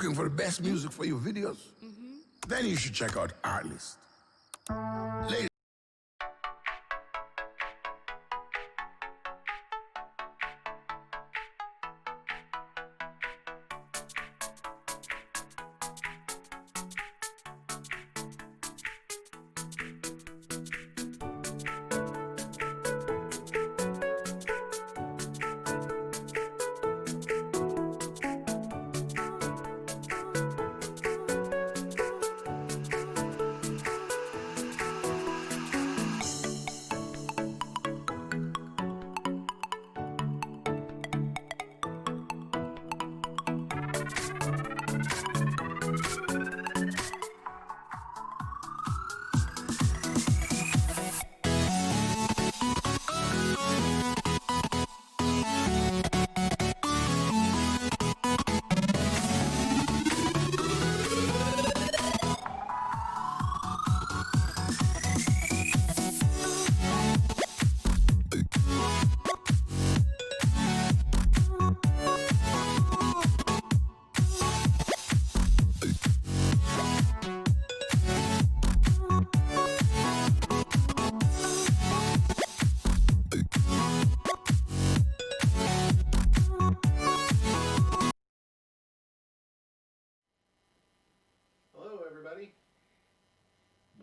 Looking for the best music for your videos? Then you should check out Artlist. Ladies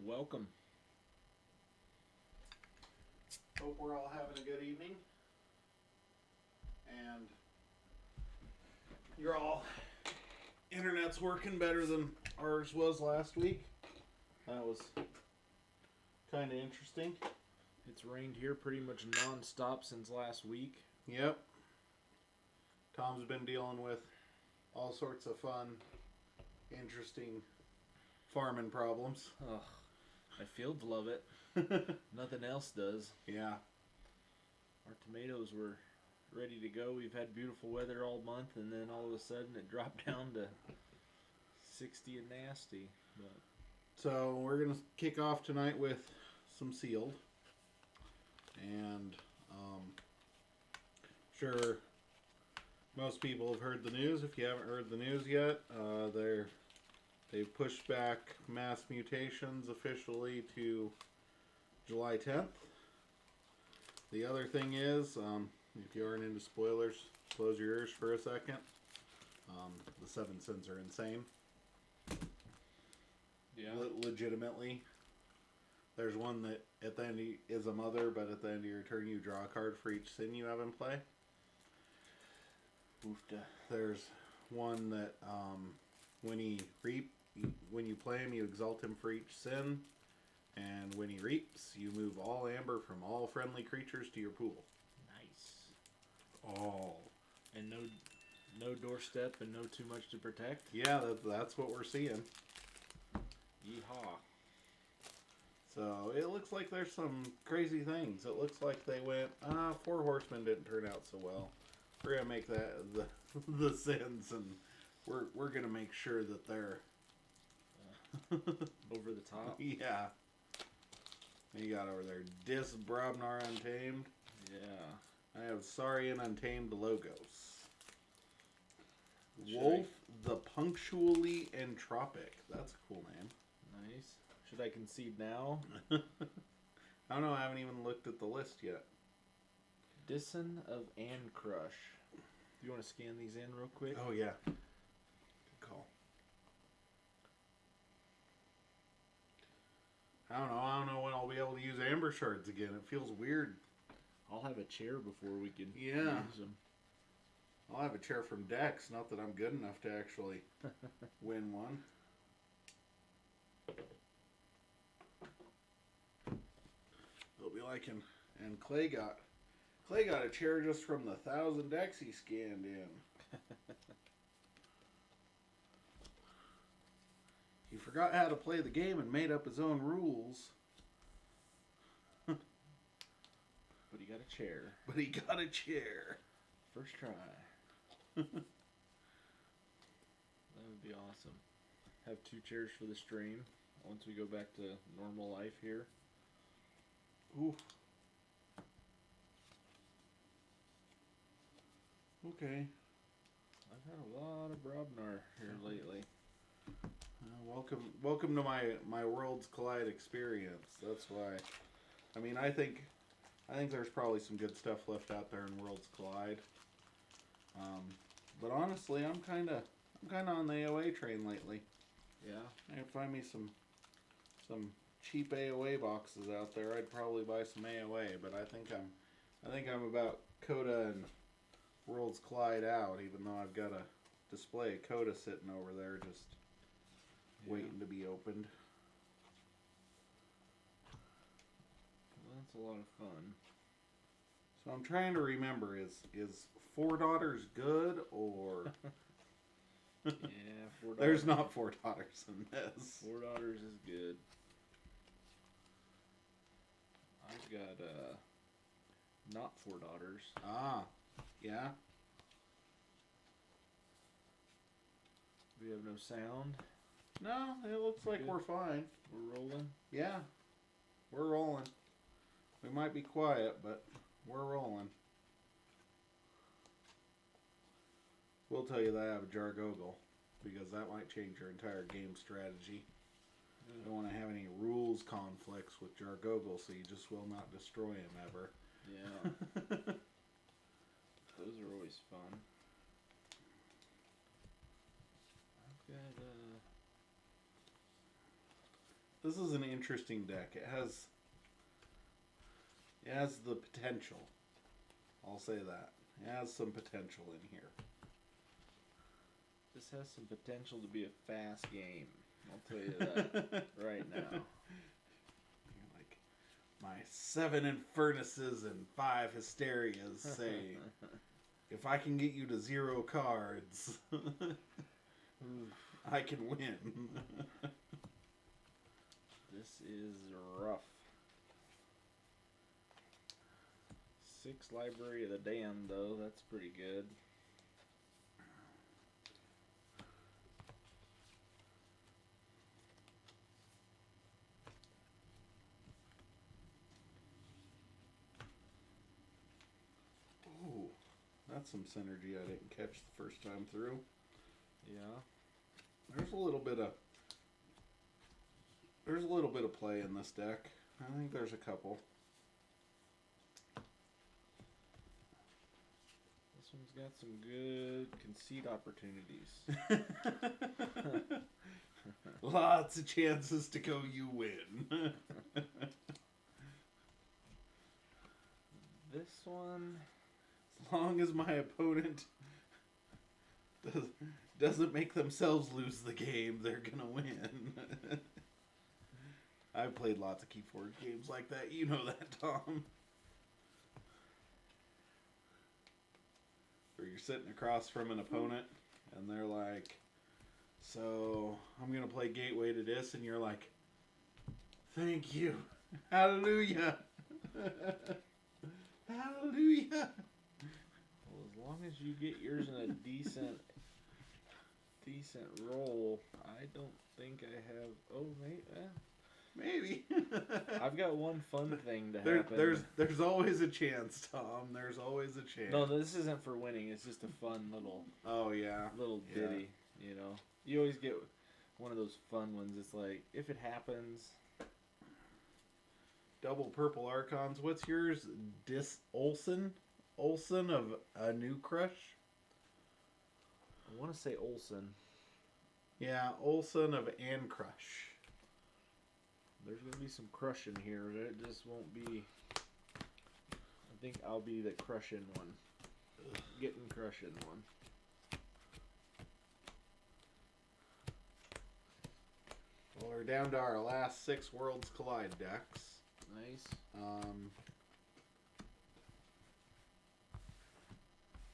Welcome. Hope we're all having a good evening. And you're all internet's working better than ours was last week. That was kind of interesting. It's rained here pretty much non-stop since last week. Yep. Tom's been dealing with all sorts of fun, interesting farming problems. Ugh. My fields love it. Nothing else does. Yeah. Our tomatoes were ready to go. We've had beautiful weather all month, and then all of a sudden it dropped down to 60 and nasty. But So we're going to kick off tonight with some sealed. And sure most people have heard the news. If you haven't heard the news yet, they've pushed back mass mutations officially to July 10th. The other thing is, if you aren't into spoilers, close your ears for a second. The 7 sins are insane. yeah, Legitimately. There's one that at the end is a mother, but at the end of your turn you draw a card for each sin you have in play. oofta. There's one that when you play him, you exalt him for each sin, and when he reaps, you move all amber from all friendly creatures to your pool. Nice. All. And no doorstep and no too much to protect. Yeah, that's what we're seeing. Yeehaw. So it looks like there's some crazy things. It looks like they went, 4 horsemen didn't turn out so well. We're gonna make that the sins, and we're gonna make sure that they're Over the top. Yeah. You got over there Dis Brobnar Untamed. Yeah. I have Saurian Untamed Logos. Should Wolf the Punctually Entropic. That's a cool name. Nice. Should I concede now? I don't know, I haven't even looked at the list yet. Dison of Ancrush. Do you want to scan these in real quick? Oh yeah. Good call. I don't know when I'll be able to use Amber Shards again. It feels weird. I'll have a chair before we can Yeah. use them. I'll have a chair from Dex, not that I'm good enough to actually win one. It'll be like and Clay got a chair just from the 1,000 decks he scanned in. He forgot how to play the game and made up his own rules. But he got a chair. But he got a chair. First try. That would be awesome. Have 2 chairs for the stream once we go back to normal life here. Ooh. Okay. I've had a lot of Brobnar here lately. Welcome to my Worlds Collide experience. That's why. I mean, I think there's probably some good stuff left out there in Worlds Collide. But honestly, I'm kind of on the AOA train lately. Yeah. I can find me some cheap AOA boxes out there. I'd probably buy some AOA, but I think I'm about Coda and Worlds Collide out, even though I've got a display of Coda sitting over there just waiting to be opened. Well, that's a lot of fun. So I'm trying to remember, is Four Daughters good, or... Yeah, Four Daughters. There's not Four Daughters in this. Four Daughters is good. I've got, not Four Daughters. Ah, yeah. We have no sound. No, it looks like Good. we're fine. We're rolling. Yeah, we're rolling. We might be quiet, but we're rolling. We'll tell you that I have a Jargogle, because that might change your entire game strategy. I don't want to have any rules conflicts with Jargogle, so you just will not destroy him ever. Yeah. Those are always fun. I've got, This is an interesting deck. It has the potential. I'll say that. It has some potential in here. this has some potential to be a fast game. I'll tell you that right now. You're like, my 7 Infernuses and 5 Hysterias say, if I can get you to 0 cards, I can win. This is rough. 6 Library of the Damned, though. That's pretty good. Ooh, that's some synergy I didn't catch the first time through. Yeah. There's a little bit of play in this deck. I think there's a couple. This one's got some good conceit opportunities. Lots of chances to go you win. This one... As long as my opponent doesn't make themselves lose the game, they're gonna win. I've played lots of Keyforge games like that. You know that, Tom. Where you're sitting across from an opponent, and they're like, so, I'm gonna play Gateway to this, and you're like, thank you. Hallelujah. Hallelujah. Well, as long as you get yours in a decent roll, I don't think I have... Oh, Maybe. I've got one fun thing to happen. There's always a chance, Tom. There's always a chance. No, this isn't for winning. It's just a fun little... Oh, yeah. Little ditty, you know. You always get one of those fun ones. It's like, if it happens... Double purple Archons. What's yours? Olsen? Olsen of a New Crush? I want to say Olsen. Yeah, Olsen of Ann Crush. There's going to be some crush in here. It just won't be... I think I'll be the crush-in one. Getting crush-in one. Well, we're down to our last 6 Worlds Collide decks. Nice.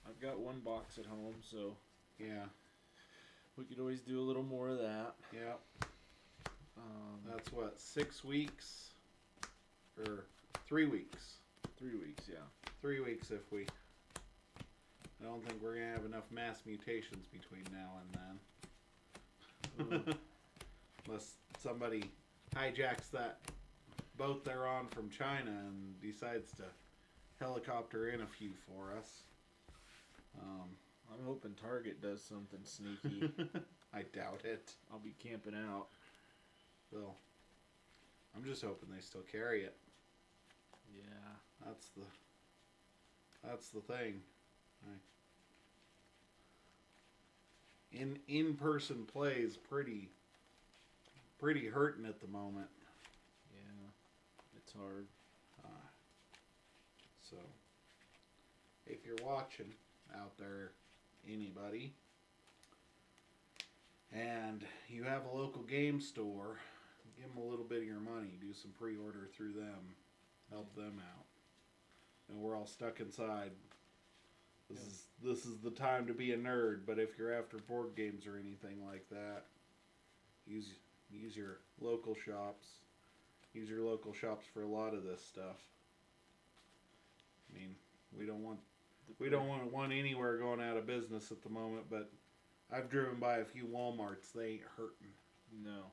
I've got one box at home, so Yeah. we could always do a little more of that. Yeah. That's what, 6 weeks? Or 3 weeks? 3 weeks, yeah. 3 weeks if we... I don't think we're going to have enough mass mutations between now and then. Unless somebody hijacks that boat they're on from China and decides to helicopter in a few for us. I'm hoping Target does something sneaky. I doubt it. I'll be camping out. Well, I'm just hoping they still carry it. Yeah. That's the thing. In-person play is pretty hurting at the moment. Yeah. It's hard. So, if you're watching out there, anybody, and you have a local game store, give them a little bit of your money. Do some pre-order through them. Help them out. And we're all stuck inside. This is the time to be a nerd. But if you're after board games or anything like that, use your local shops. Use your local shops for a lot of this stuff. I mean, we don't want anywhere going out of business at the moment. But I've driven by a few Walmarts. They ain't hurting. No.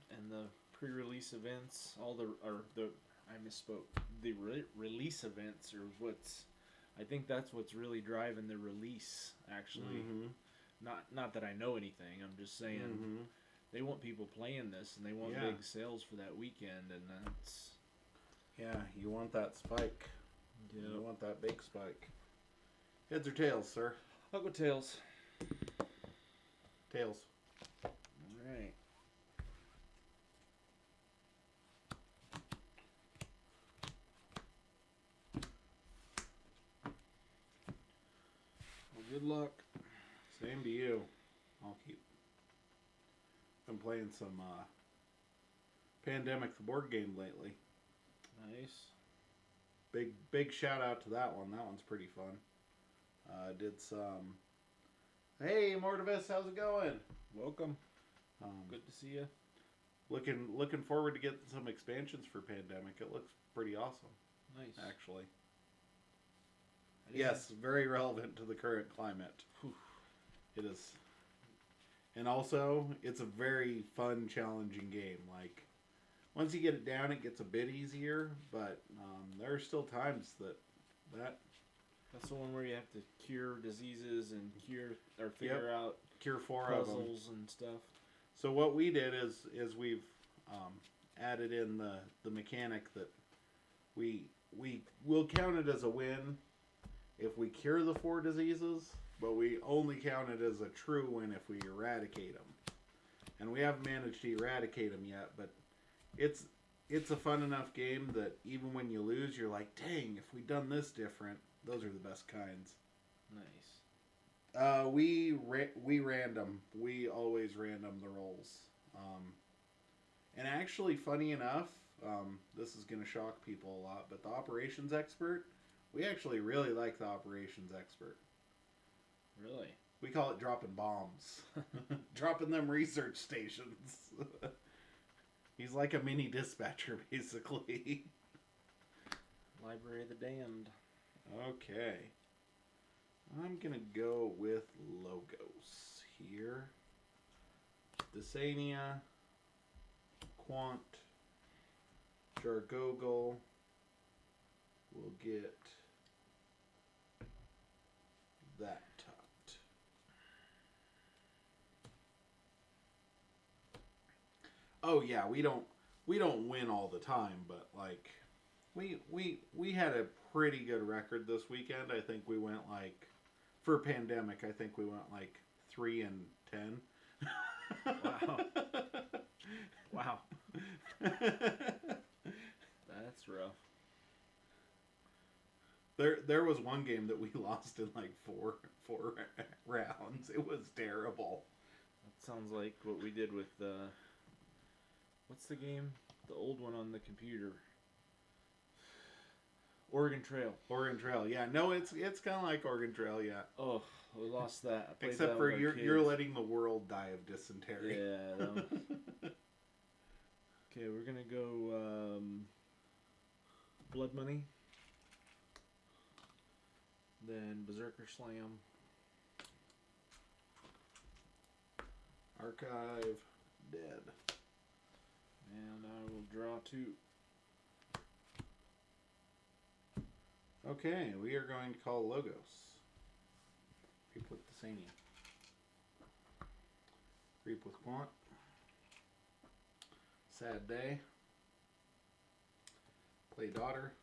And the pre-release events, I misspoke. The release events are I think that's what's really driving the release, actually. Mm-hmm. Not that I know anything. I'm just saying they want people playing this, and they want big sales for that weekend, and that's... Yeah, you want that spike. Yep. You want that big spike. Heads or tails, sir? I'll go tails. Tails. All right. Well, good luck. Same to you. I'll keep. Been playing some Pandemic the board game lately. Nice. Big shout out to that one. That one's pretty fun. Did some. Hey, Mortivis, how's it going? Welcome. Good to see you. Looking forward to getting some expansions for Pandemic. It looks pretty awesome. Nice. Actually. Yes, very relevant to the current climate. Whew. It is. And also, it's a very fun, challenging game. Like, once you get it down, it gets a bit easier, but there are still times That's the one where you have to cure diseases and figure out cure 4 puzzles of them and stuff. So what we did is we've added in the mechanic that we will count it as a win if we cure the 4 diseases, but we only count it as a true win if we eradicate them. And we haven't managed to eradicate them yet, but it's a fun enough game that even when you lose, you're like, dang, if we'd done this different, those are the best kinds. Nice. We random. We always random the rolls. And actually, funny enough, this is going to shock people a lot, but the operations expert, we actually really like the operations expert. Really? We call it dropping bombs. Dropping them research stations. He's like a mini dispatcher, basically. Library of the Damned. Okay. I'm going to go with Logos here. Dysania, Quant, Jargogol. We'll get that tucked. Oh yeah, we don't win all the time, but like we had a pretty good record this weekend. I think we went like for Pandemic, I think we went like 3-10. Wow. Wow. That's rough. There was one game that we lost in like four rounds. It was terrible. That sounds like what we did with what's the game? The old one on the computer. Oregon Trail. Oregon Trail, yeah. No, it's kind of like Oregon Trail, yeah. Oh, we lost that. I played Except that for with our you're kids. letting the world die of dysentery. Yeah. Okay, we're gonna go Blood Money. Then Berserker Slam. Archive, dead. And I will draw 2. Okay, we are going to call Logos. Reap with the Sania. Reap with Quant. Sad Day. Play Daughter.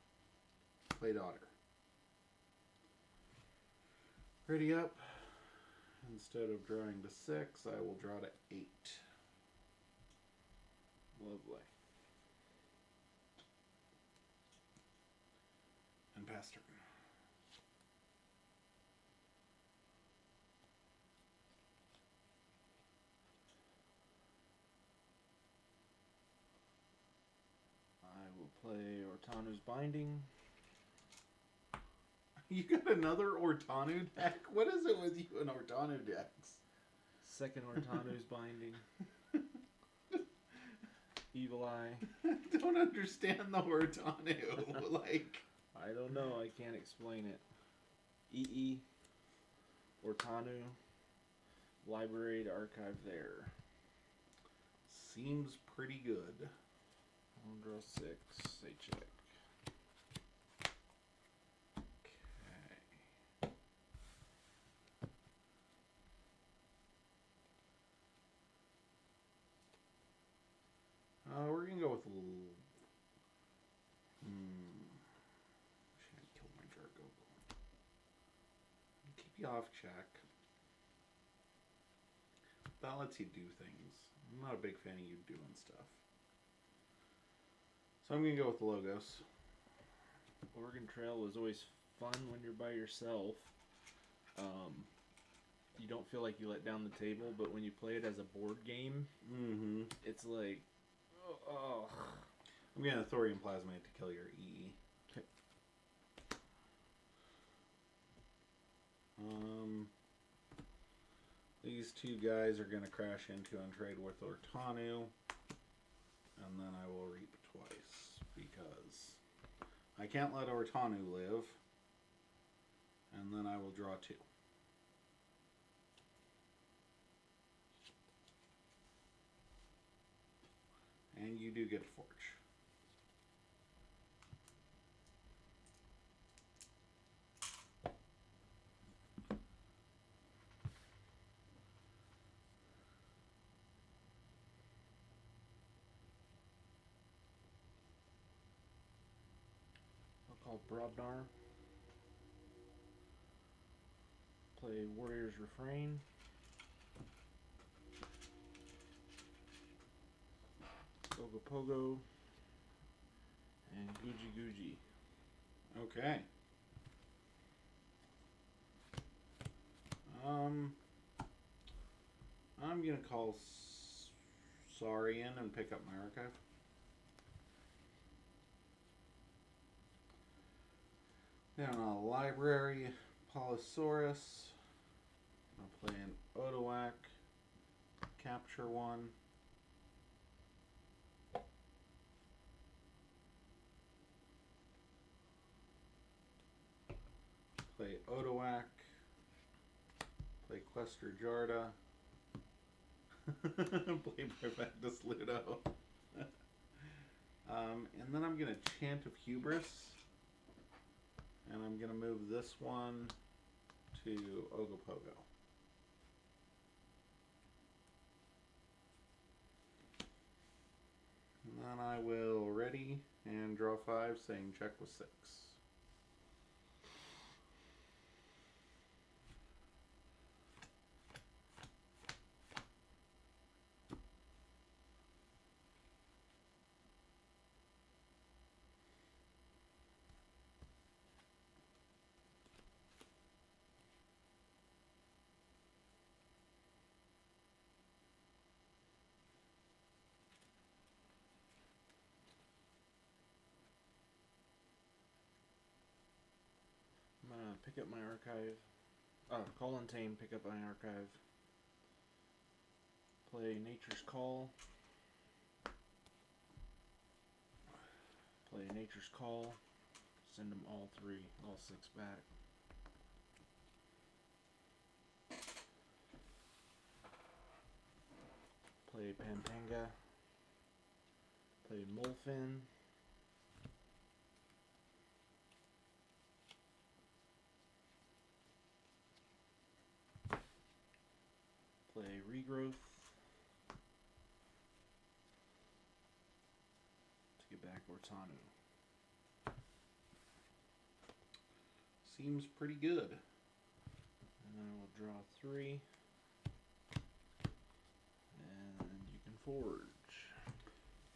Play Daughter. Ready up. Instead of drawing to 6, I will draw to 8. Lovely. And pass turn. I will play Ortanu's Binding. You got another Ortanu deck? What is it with you and Ortanu decks? Second Ortanu's Binding. Evil Eye. I don't understand the Ortanu. Like, I don't know. I can't explain it. EE. Ortanu. Library to archive there. seems pretty good. I'll draw 6. Say check. We're gonna go with. Should I kill my Jargo? Keep you off check. That lets you do things. I'm not a big fan of you doing stuff. So I'm gonna go with the Logos. Oregon Trail is always fun when you're by yourself. You don't feel like you let down the table, but when you play it as a board game, it's like, oh. I'm gonna Thorium Plasmate to kill your EE. Okay. These two guys are gonna crash into and trade with Ortanu, and then I will reap twice because I can't let Ortanu live, and then I will draw 2. And you do get a Forge. I'll call Brobnar. Play Warrior's Refrain. Pogo and Guji. Okay. I'm gonna call Saurian and pick up my archive. Then a library, Polysaurus. I'll play an Odoak, capture 1. Play Odoak. Play Quester Jarda. Play Perfectus Ludo. And then I'm going to Chant of Hubris. And I'm going to move this one to Ogopogo. And then I will ready and draw 5, saying check with 6. I'm gonna pick up my archive. Call and Tame, pick up my archive. Play Nature's Call. Play Nature's Call. Send them all 6 back. Play Pampanga. Play Molfin. Play Regrowth. To get back Ortanu. Seems pretty good. And I will draw 3. And you can forge.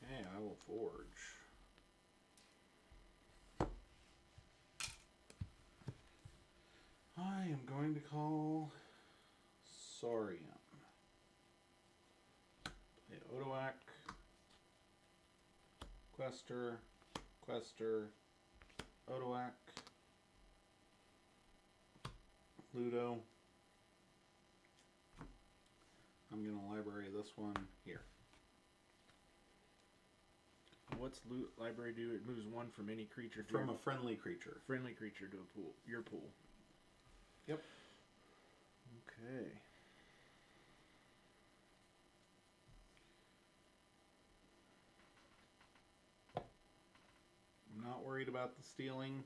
Okay, I will forge. I am going to call Saurian. Play Odoak. Quester. Odoak. Ludo. I'm going to library this one here. What's loot library do? It moves 1 from any creature to From a friendly creature. friendly creature to a pool. Your pool. Yep. Okay. I'm not worried about the stealing.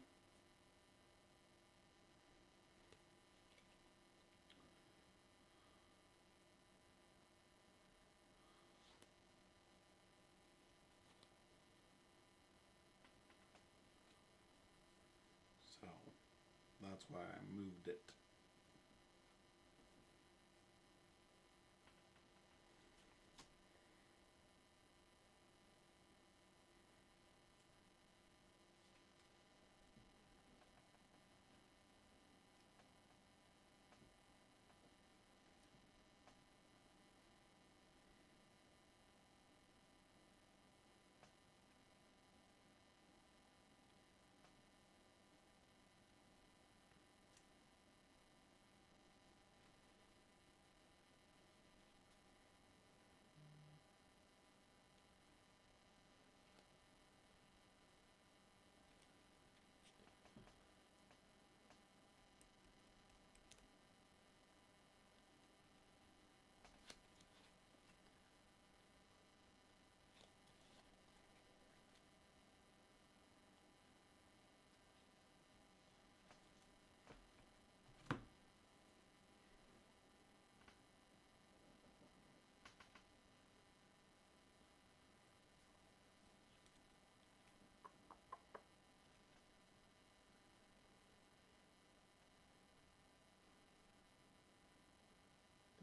So, that's why I moved it.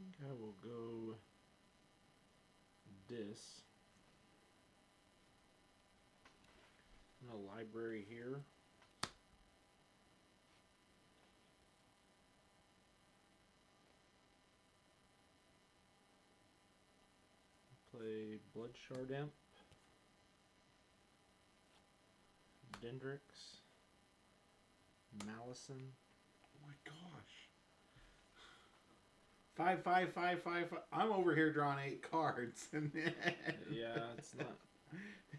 I think I will go this. A library here. Play Blood Shard Imp. Dendrix. Malison. Oh my gosh. 5, 5, 5, 5, 5. I'm over here drawing 8 cards. And Yeah, it's not.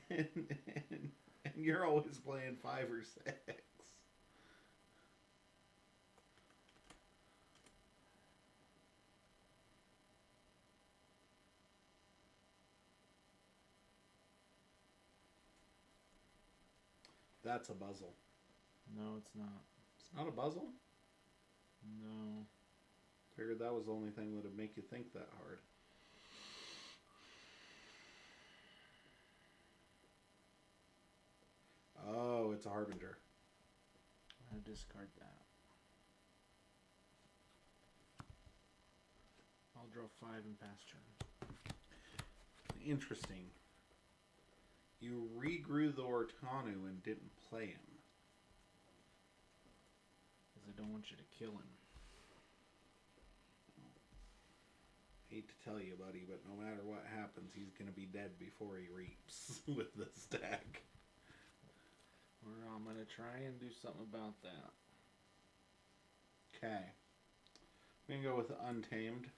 and you're always playing 5 or 6. That's a puzzle. No, it's not. It's not a puzzle? No. Figured that was the only thing that would make you think that hard. Oh, it's a Harbinger. I'm going to discard that. I'll draw 5 and pass turn. Interesting. You regrew the Ortanu and didn't play him. Because I don't want you to kill him. Hate to tell you, buddy, but no matter what happens, he's going to be dead before he reaps with this deck. Or I'm going to try and do something about that. Okay. I'm going to go with Untamed.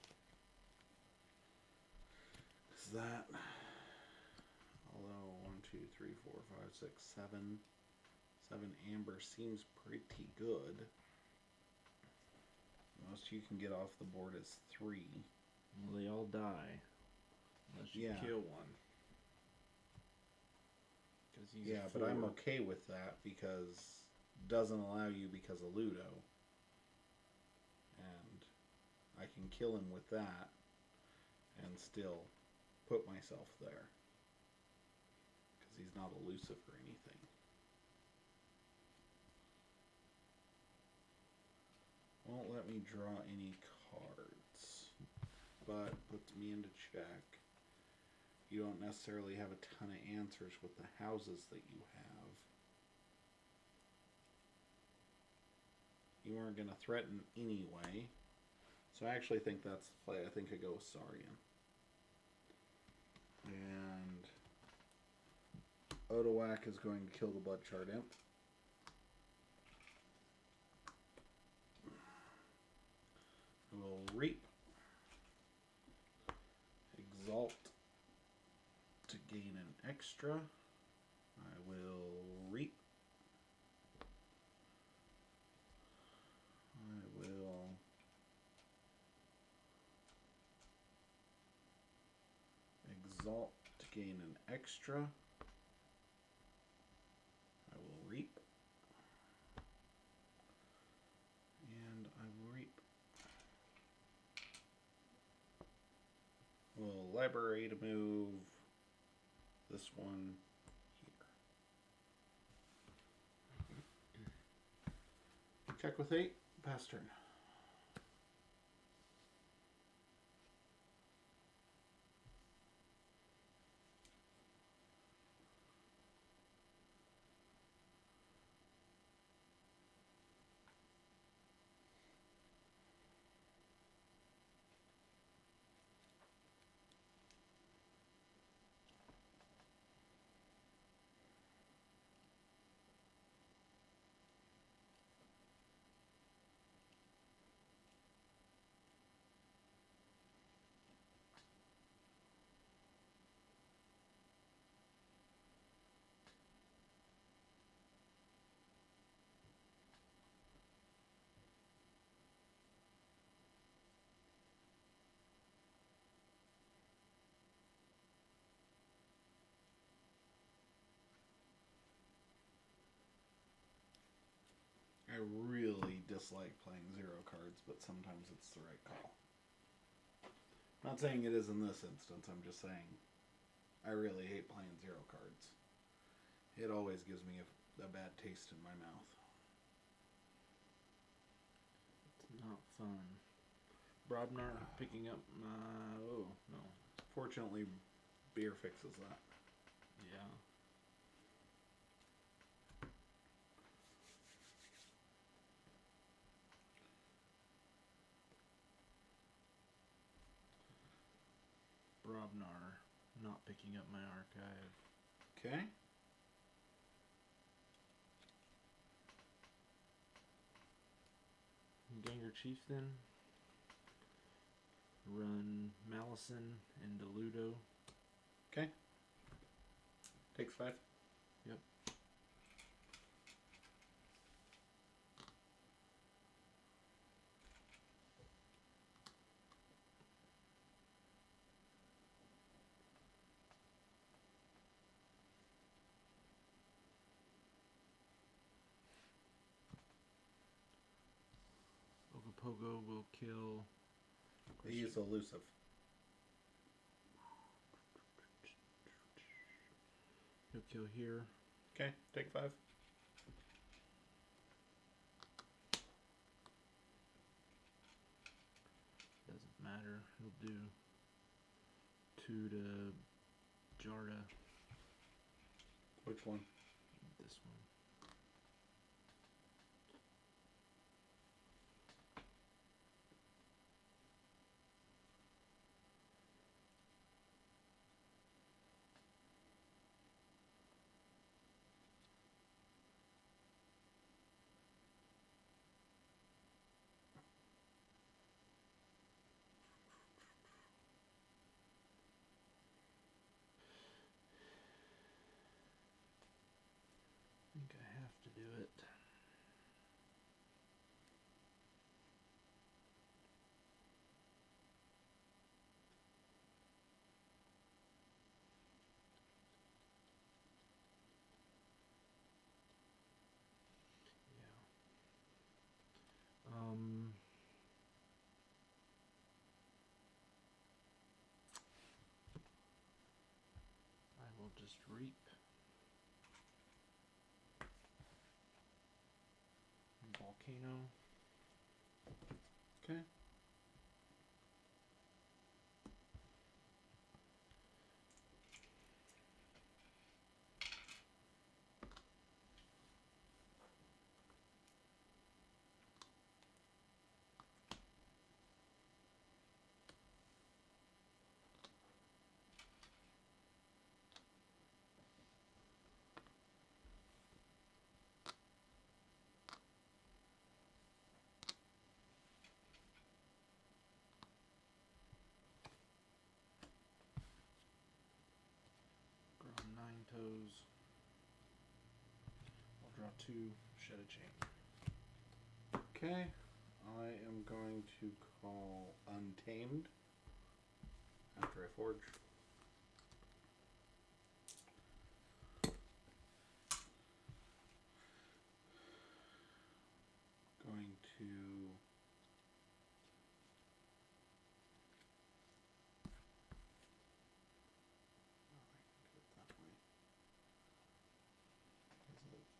Is that... Although 1, 2, 3, 4, 5, 6, 7. 7 Amber seems pretty good. Most you can get off the board is 3. Well, they all die. Unless you kill one. Yeah, but I'm okay with that because it doesn't allow you because of Ludo. And I can kill him with that. and still put myself there. Because he's not elusive or anything. Won't let me draw any cards, but puts me into check. You don't necessarily have a ton of answers with the houses that you have. You aren't going to threaten anyway. So I actually think that's the play. I think I go with Saurian. And Odawak is going to kill the Bloodshard Imp. We'll Reap. Exalt to gain an extra. I will Reap. I will Exalt to gain an extra. I will Reap. And I will Reap. We'll Library to move this one here. Check with 8. Pass turn. I really dislike playing 0 cards, but sometimes it's the right call. I'm not saying it is in this instance, I'm just saying I really hate playing 0 cards. It always gives me a bad taste in my mouth. It's not fun. Brobnar picking up my... Oh, no. Fortunately, beer fixes that. Yeah. Brobnar not picking up my archive. Okay. Ganger Chieftain. Run Malison and Deludo. Okay. Takes 5. Yep. Ogopogo will kill... He's elusive. He'll kill here. Okay, take 5. Doesn't matter. He'll do 2 to Jarda. Which one? This one. just reap. Volcano. Okay. Draw 9 toes. I'll draw 2, shed a chain. Okay. I am going to call Untamed after I forge. Going to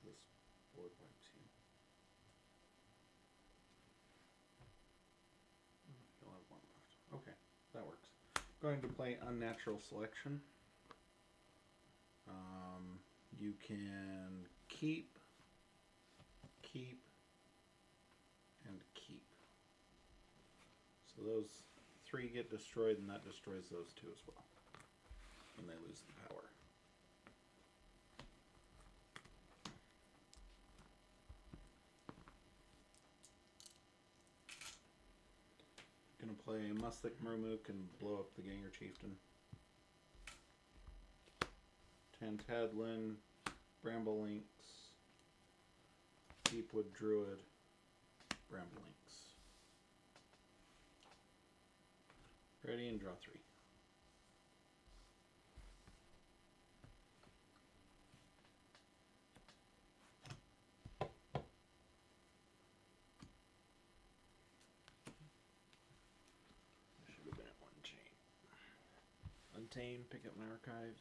this board wipes you. You'll have one left. Okay, that works. Going to play Unnatural Selection. You can keep, and keep. So those 3 get destroyed, and that destroys those 2 as well. And they lose the power. Gonna play Musthik Murmuk and blow up the Ganger Chieftain. Tantadlin, Bramble Lynx, Deepwood Druid, Bramble Lynx. Ready and draw 3. Should have been at 1 chain. Untamed, pick up my archive.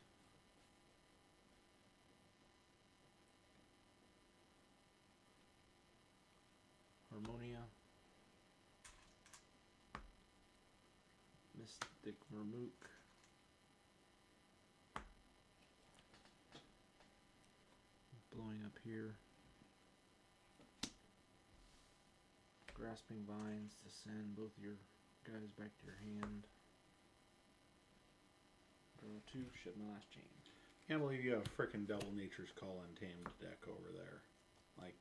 Harmonia. Mystic Murmuk. Blowing up here. Grasping Vines to send both your guys back to your hand. Draw 2, shed my last chain. Can't believe you have frickin' Double Nature's Call Untamed deck over there. Like,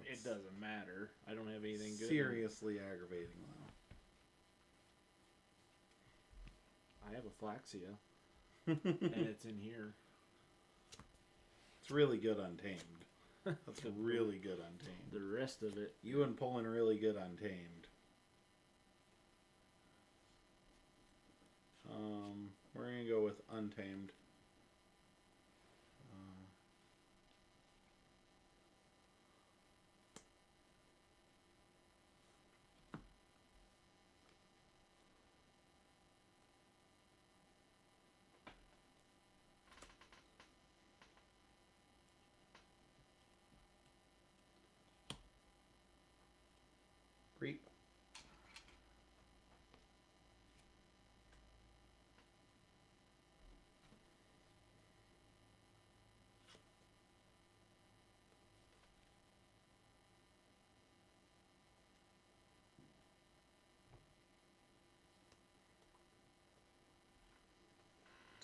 it doesn't matter. I don't have anything good. Seriously aggravating though. I have a Flaxia. And it's in here. It's really good Untamed. That's really good Untamed. The rest of it. You and pulling really good Untamed. We're gonna go with Untamed. Reap.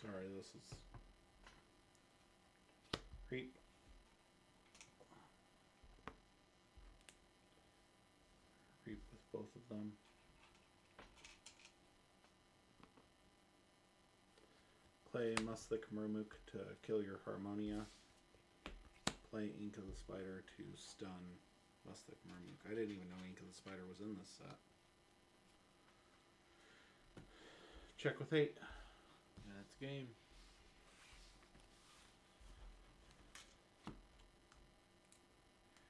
Sorry, this is Reap. Reap with both of them. Play Musthik Murmuk to kill your Harmonia. Play Ink of the Spider to stun Musthik Murmuk. I didn't even know Ink of the Spider was in this set. Check with 8. That's game.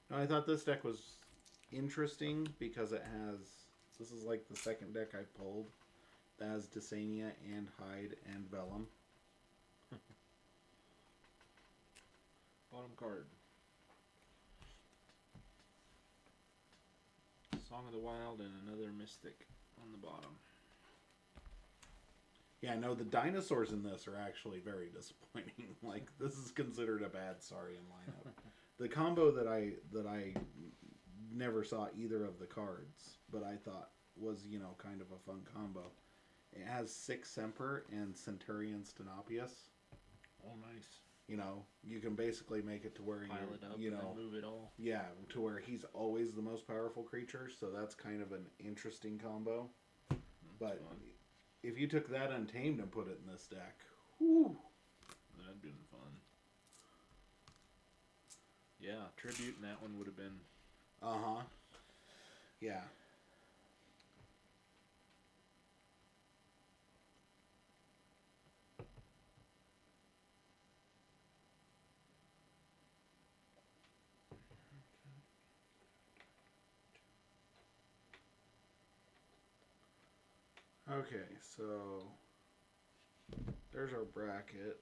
Now, I thought this deck was interesting because it has... This is like the second deck I pulled that has Dysania and Hide and Vellum. Bottom card. Song of the Wild and another Mystic on the bottom. Yeah, no, the dinosaurs in this are actually very disappointing. Like, this is considered a bad Saurian lineup. The combo that I never saw either of the cards, but I thought was, you know, kind of a fun combo. It has 6 Semper and Centurion Stenopius. Oh, nice. You know, you can basically make it to where Pile it up you and know, then move it all. yeah, to where he's always the most powerful creature, so that's kind of an interesting combo. But fun. if you took that Untamed and put it in this deck, whew. That'd been fun. Yeah, Tribute in that one would have been... Uh-huh. Yeah. Okay, so there's our bracket.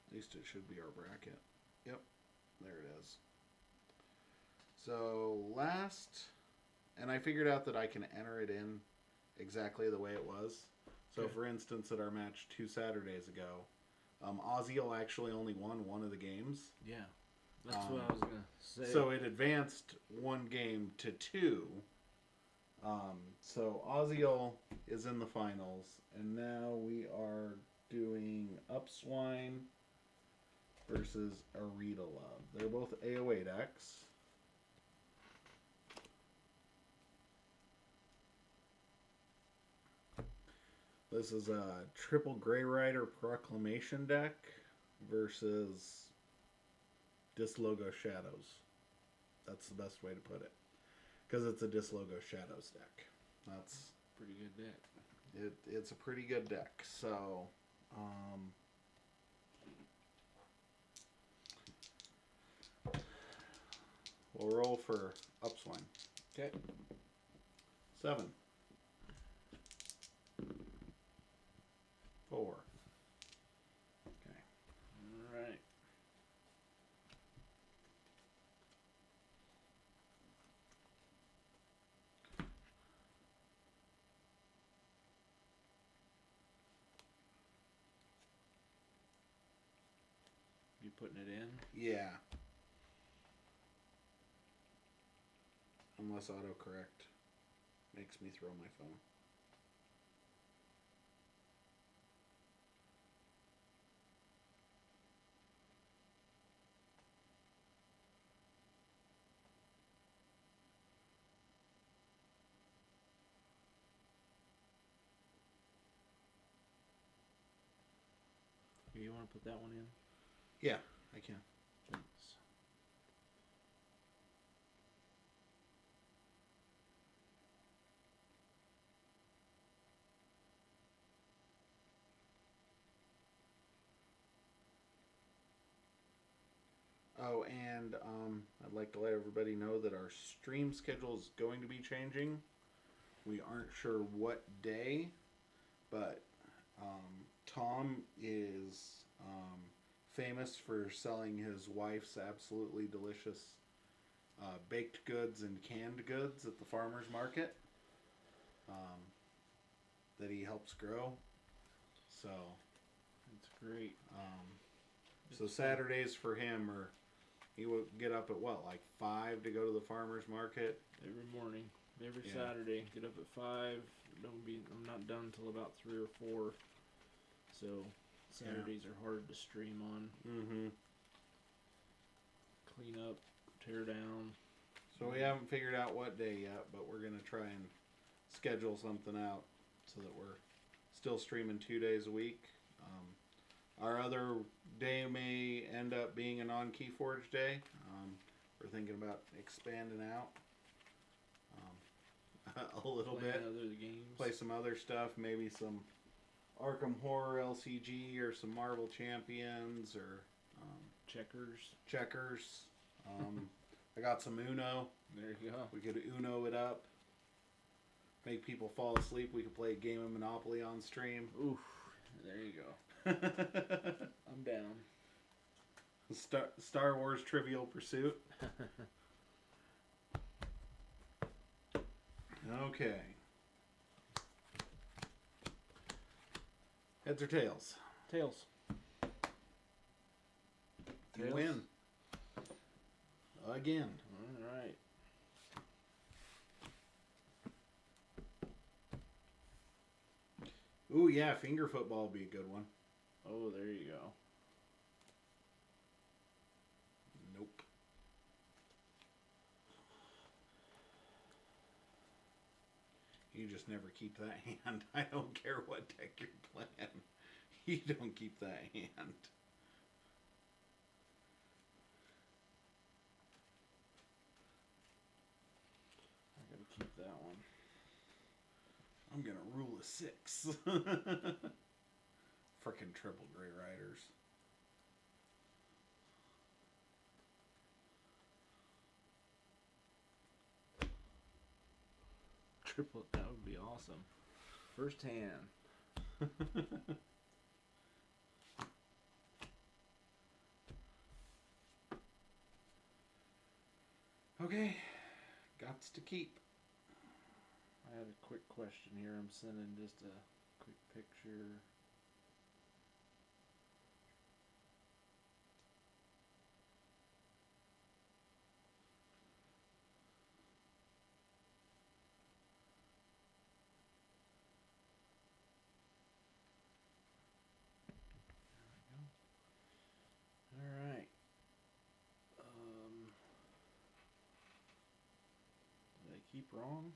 At least it should be our bracket. Yep, there it is. So last, and I figured out that I can enter it in exactly the way it was. So Okay. for instance, at our match 2 Saturdays ago, Ozziel actually only won one of the games. Yeah, that's what I was going to say. So it advanced 1 game to 2. So Ozziel is in the finals, and now we are doing Upswine versus Iridalove. They're both AOA decks. This is a triple Grey Rider Proclamation deck versus Dislogo Shadows. That's the best way to put it. Because it's a Dislogo Shadows deck. That's pretty good deck. it's a pretty good deck. So, we'll roll for Upswine. Okay. 7. 4. Okay. All right. You putting it in? Yeah. Unless autocorrect makes me throw my phone. You want to put that one in? Yeah, I can. Thanks. Oh, and I'd like to let everybody know that our stream schedule is going to be changing. We aren't sure what day, but Tom is famous for selling his wife's absolutely delicious baked goods and canned goods at the farmer's market that he helps grow. So, That's great. so Saturdays for him are, he will get up at what, like 5 to go to the farmer's market? Every morning, every Yeah. Saturday, get up at 5. I'm not done till about 3 or 4. So Saturdays are hard to stream on. Mm-hmm. Clean up, tear down. So we haven't figured out what day yet, but we're going to try and schedule something out so that we're still streaming 2 days a week. Our other day may end up being a non-Keyforge day. We're thinking about expanding out a little Playing bit. other games. Play some other stuff, maybe some Arkham Horror LCG or some Marvel Champions or Checkers. Checkers. I got some Uno. There you go. We could Uno it up. Make people fall asleep. We could play a game of Monopoly on stream. Oof. There you go. I'm down. Star Wars Trivial Pursuit. Okay. Heads or tails? Tails. You Tails. win. Again. All right. Ooh, yeah, finger football would be a good one. Oh, there you go. Nope. You just never keep that hand. I don't care what deck you're playing. You don't keep that hand. I gotta keep that one. I'm gonna rule a 6. Frickin' triple Grey Riders. Triple, that would be awesome. First hand. Okay. Gots to keep. I have a quick question here. I'm sending just a quick picture. All right. Did I keep wrong?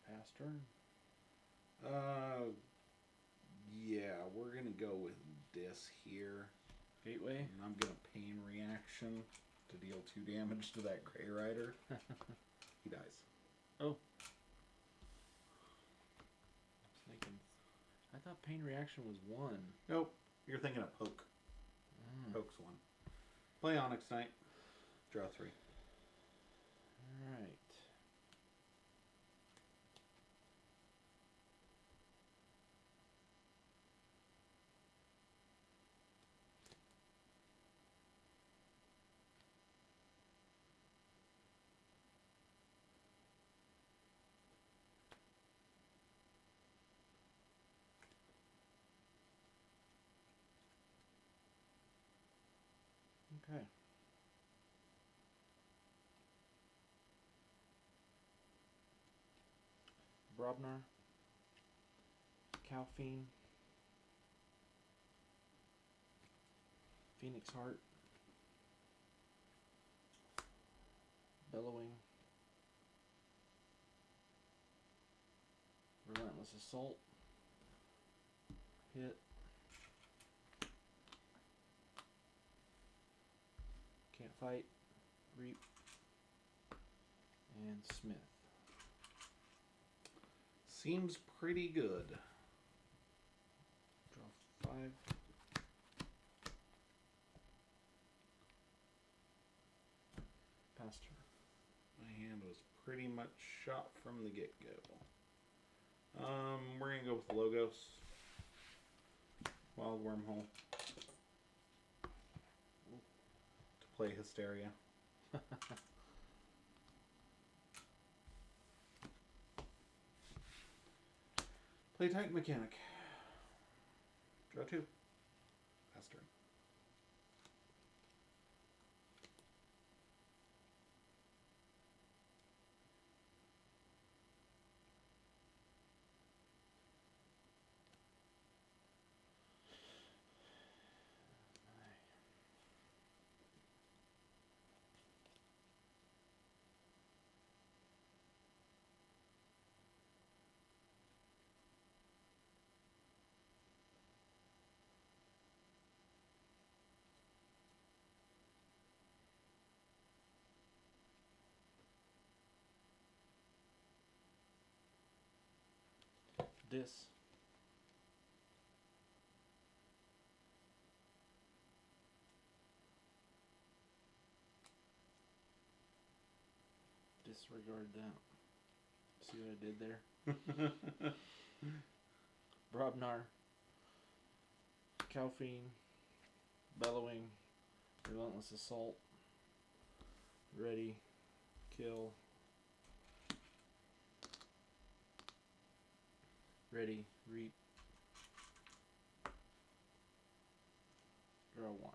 Pass turn. Yeah, we're gonna go with this here. Gateway. And I'm gonna pain reaction to deal 2 damage to that Grey Rider. He dies. Oh. Thinking. I thought pain reaction was 1. Nope. You're thinking of poke. Poke's 1. Play Onyx Knight. Draw 3. All right. Okay. Brobnar. Calfine. Phoenix Heart. Bellowing. Relentless Assault. Hit. Can't Fight. Reap. And Smith. Seems pretty good. Draw 5. Pass turn. My hand was pretty much shot from the get-go. We're gonna go with Logos. Wild Wormhole. To play Hysteria. Play Titan Mechanic. Draw 2. Pass turn. Dis. Disregard that. See what I did there? Brobnar. Calfine. Bellowing, Relentless Assault, Ready, Kill, Ready, Reap, draw 1.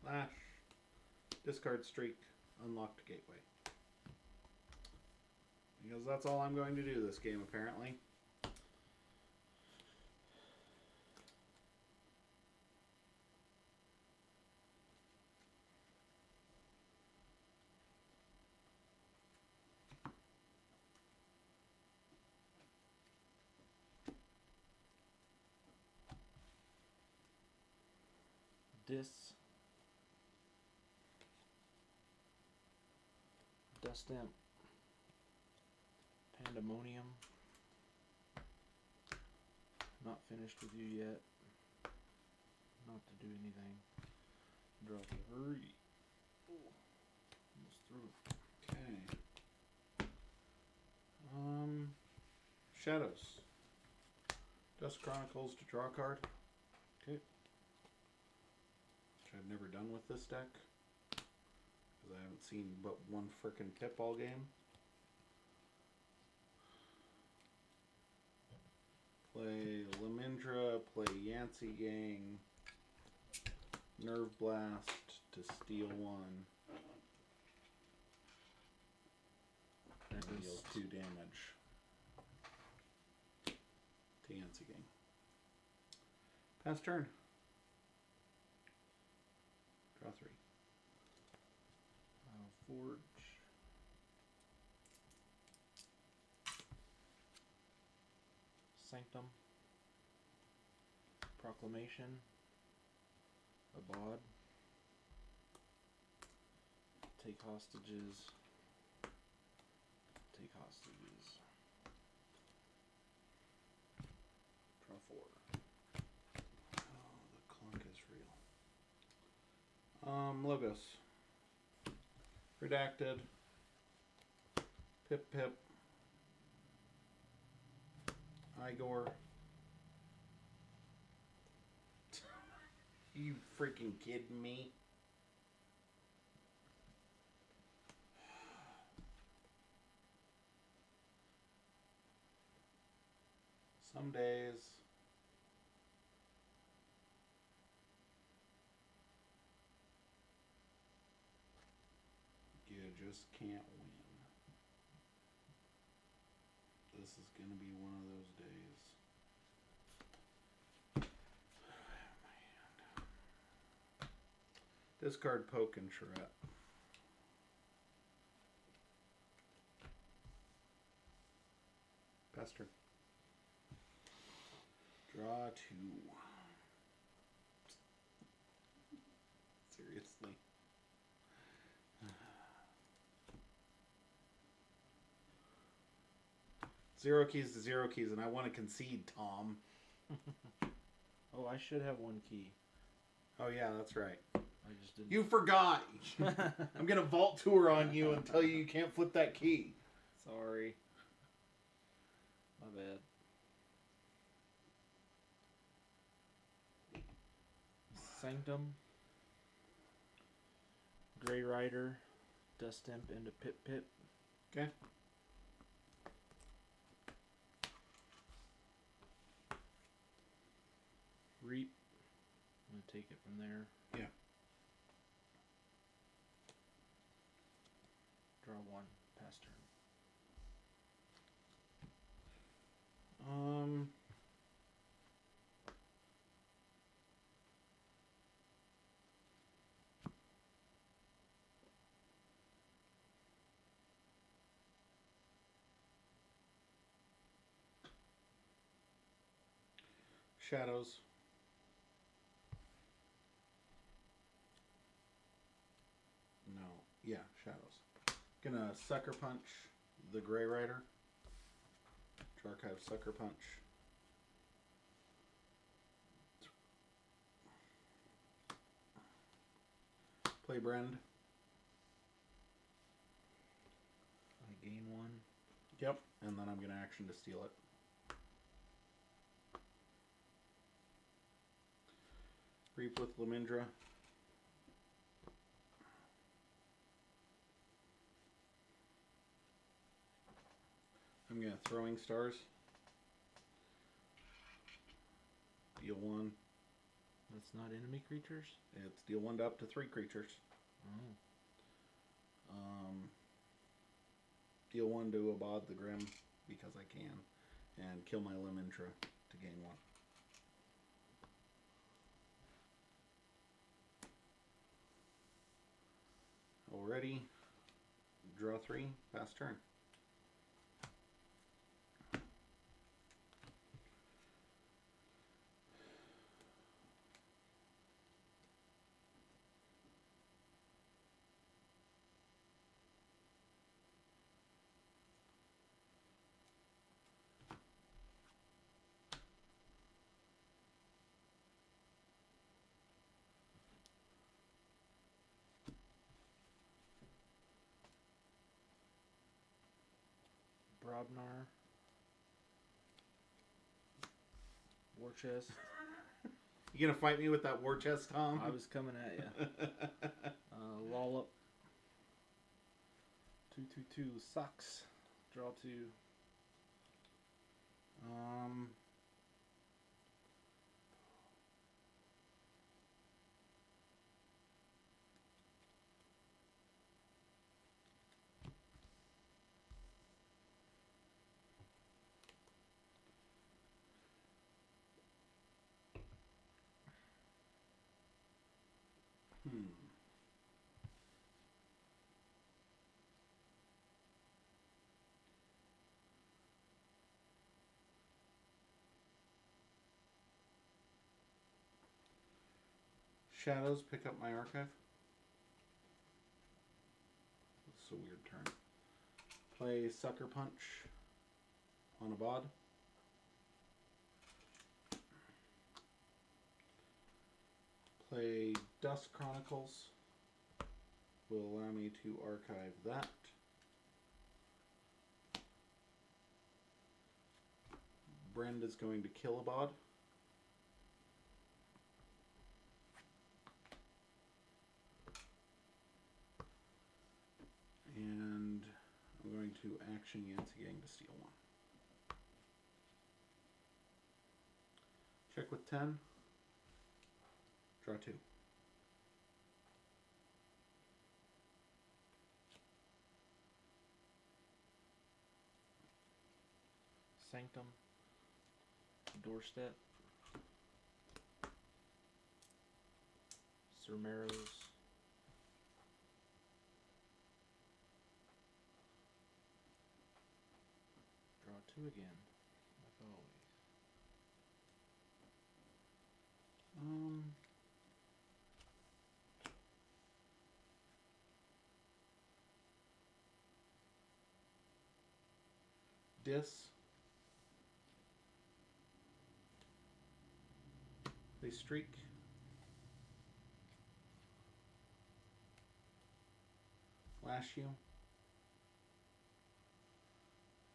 Lash, discard streak, unlocked gateway. Because that's all I'm going to do this game, apparently. Dust Imp, Pandemonium. Not finished with you yet. Not to do anything. Draw 3. Almost through. Okay. Shadows. Dust Chronicles to draw a card. Okay. Which I've never done with this deck. Because I haven't seen but one frickin' pip all game. Play Lemindra, play Yancey Gang, Nerve Blast to steal 1. And deals 2 damage to Yancey Gang. Pass turn. Draw 3. Forge. Sanctum. Proclamation. Abad. Take hostages. Take hostages. Draw 4. Oh, the clunk is real. Logos. Redacted. Pip Pip. Igor. You freaking kidding me? Some days you just can't win. This is gonna be one of those days. Discard Poke and Charette. Pass turn. Draw 2. Seriously. Zero keys to 0 keys, and I want to concede, Tom. Oh, I should have 1 key. Oh yeah, that's right. I just didn't. You forgot. I'm gonna vault tour on you and tell you can't flip that key. Sorry. My bad. Sanctum. Grey Rider. Dust Imp into Pip Pip. Okay. Reap. I'm going to take it from there. Yeah. Draw 1. Pass turn. Shadows. No. Yeah, Shadows. Gonna Sucker Punch the Grey Rider. Archive Sucker Punch. Play Brand. I gain 1. Yep. And then I'm gonna action to steal it. Reap with Lemindra. I'm going to Throwing Stars. Deal 1. That's not enemy creatures? It's deal 1 to up to 3 creatures. Oh. Deal 1 to Abad the Grim because I can. And kill my Lemindra to gain 1. Already. Draw 3. Pass turn. Brobnar. War Chest. You gonna fight me with that War Chest, Tom? I was coming at you. Lollop. 2/2/2 sucks. Draw 2. Shadows, pick up my archive. That's a weird turn. Play Sucker Punch on Abad. Play Dust Chronicles. Will allow me to archive that. Brend is going to kill Abad. And I'm going to action Yancey Gang to steal 1. Check with 10. Draw 2. Sanctum. Doorstep. Cermeros. Draw 2 again, like always. Dis. They streak. Lash you.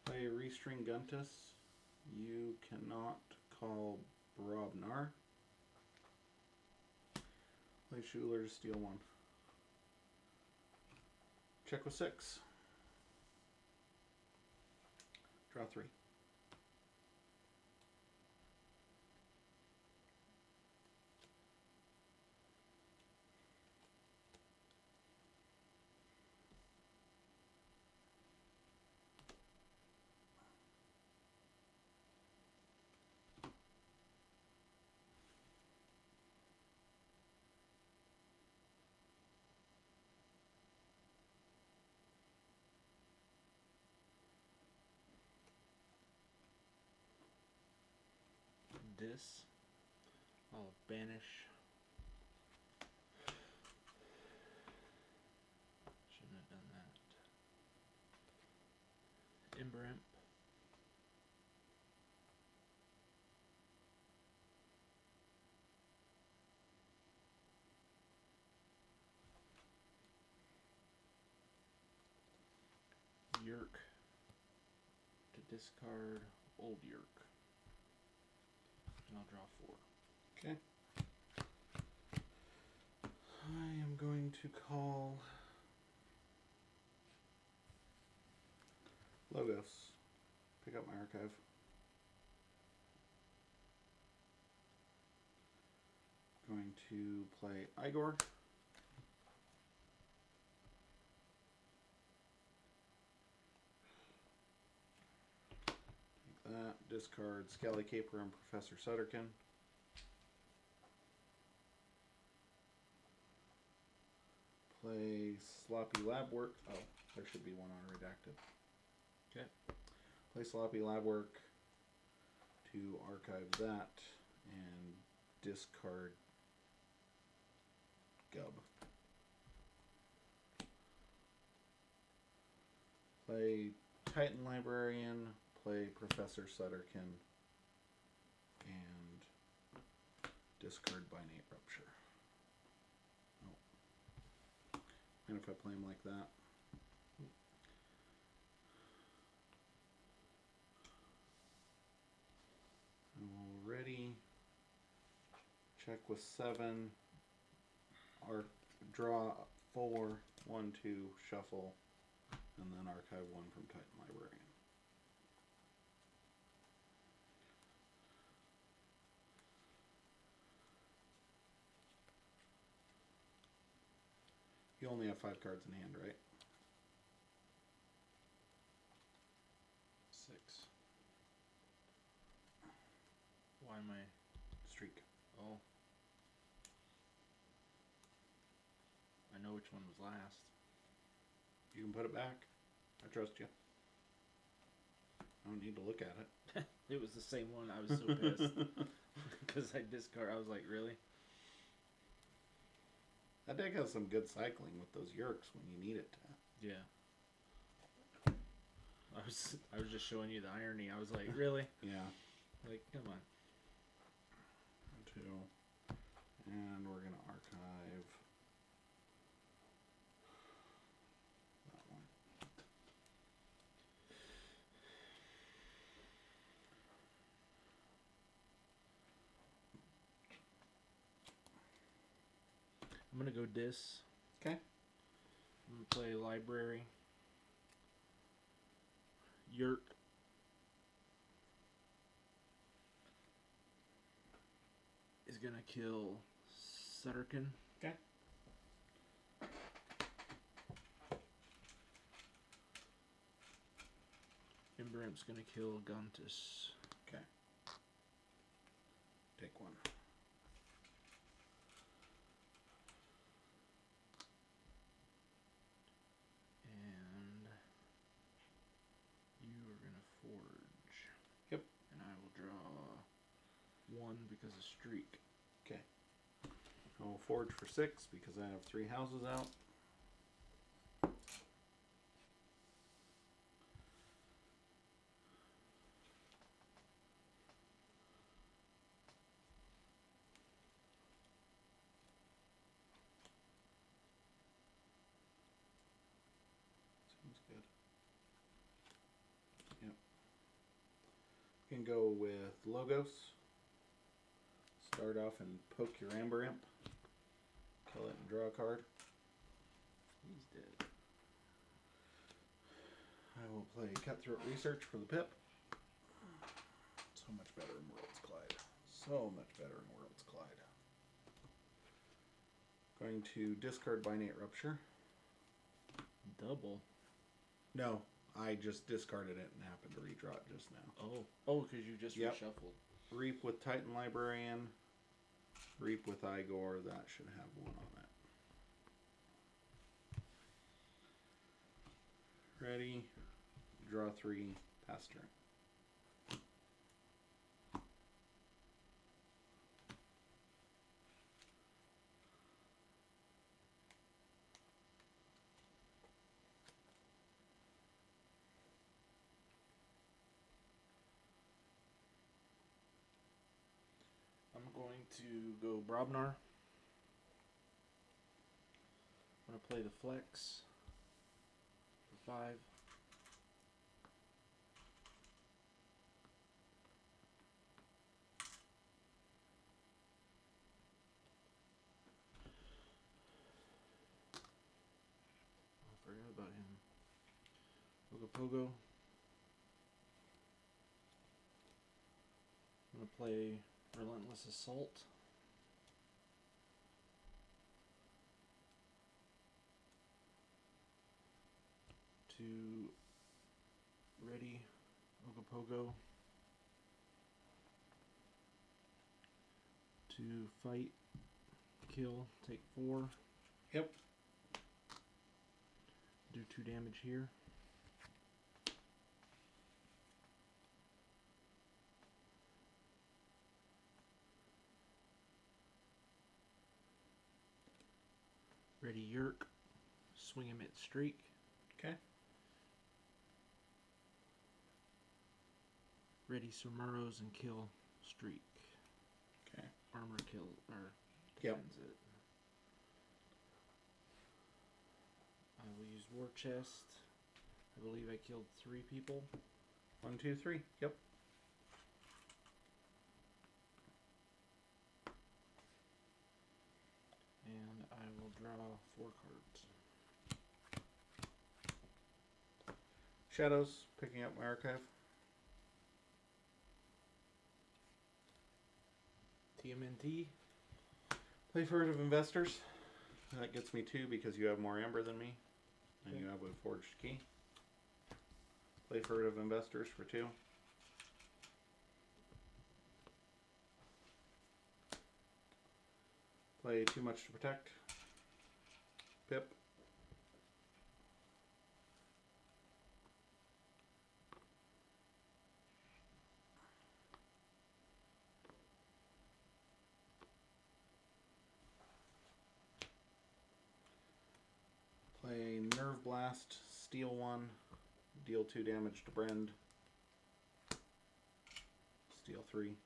Play Restringuntus. You cannot call Brobnar. Play Schuler to steal 1. Check with 6. Draw 3. Dis. I'll banish. Shouldn't have done that. Imbrant. Yerk. To discard old Yerk. And I'll draw 4. Okay. I am going to call Logos. Pick up my archive. Going to play Igor. Take that. Discard Scally Caper and Professor Sutterkin. Play Sloppy Lab Work. Oh, there should be one on redacted. Okay. Play Sloppy Lab Work to archive that and discard Gub. Play Titan Librarian, play Professor Sutterkin, and discard Binate Rupture. Oh. And if I play him like that. Already. Check with 7. Draw 4, 1, 2, shuffle, and then archive 1 from Titan Librarian. You only have 5 cards in hand, right? 6. Why am I... Streak. Oh. I know which one was last. You can put it back. I trust you. I don't need to look at it. It was the same one. I was so pissed. Because I discard. I was like, really? That deck has some good cycling with those Yerks when you need it to. Yeah. I was just showing you the irony. I was like, really? Yeah. Like, come on. 2. And we're going to archive that one. I'm going to go dis. Okay. I'm going to play library. Yerk. Is going to kill Sutterkin. Okay. Imbrimp's going to kill Guntus. Okay. Take 1. And you are going to forge. Yep. And I will draw 1 because of streak. Okay. I'll forge for 6 because I have 3 houses out. Sounds good. Yep. You can go with Logos. Start off and poke your Amber Imp. Kill it and draw a card. He's dead. I will play Cutthroat Research for the pip. So much better in Worlds Collide. So much better in Worlds Collide. Going to discard Binate Rupture. Double. No, I just discarded it and happened to redraw it just now. Oh, because you just Yep. reshuffled. Reap with Titan Librarian. Reap with Igor. That should have 1 on it. Ready. Draw 3. Pass turn. I'm going to go Brobnar. I'm going to play the flex for 5. Ogopogo. I'm going to play Relentless Assault. To ready Ogopogo. To fight, kill, take 4. Yep. Do 2 damage here. Ready Yerk. Swing him at streak. Okay. Ready Surmuros and kill streak. Okay. Armor kill or Yep. defends it. I will use War Chest. I believe I killed 3 people. 1, 2, 3. Yep. And I will draw 4 cards. Shadows. Picking up my archive. TMNT. Play Furtive Investors. That gets me 2 because you have more amber than me. And you have a forged key. Play Furtive Investors for 2. Play Too Much to Protect. Pip. Play Nerve Blast, steal 1, deal 2 damage to Brend. Steal 3.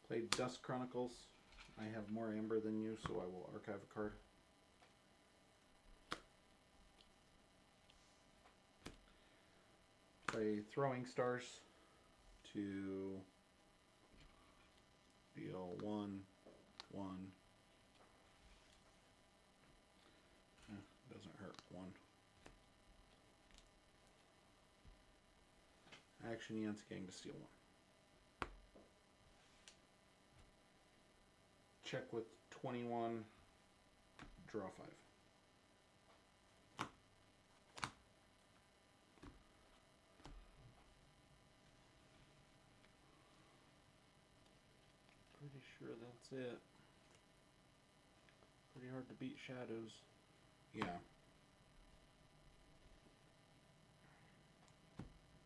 Play Dust Chronicles. I have more amber than you, so I will archive a card. Play Throwing Stars to deal 1, 1. Doesn't hurt. 1. Action Yancey Gang to steal 1. Check with 21. Draw 5. Pretty sure that's it. Pretty hard to beat Shadows. Yeah.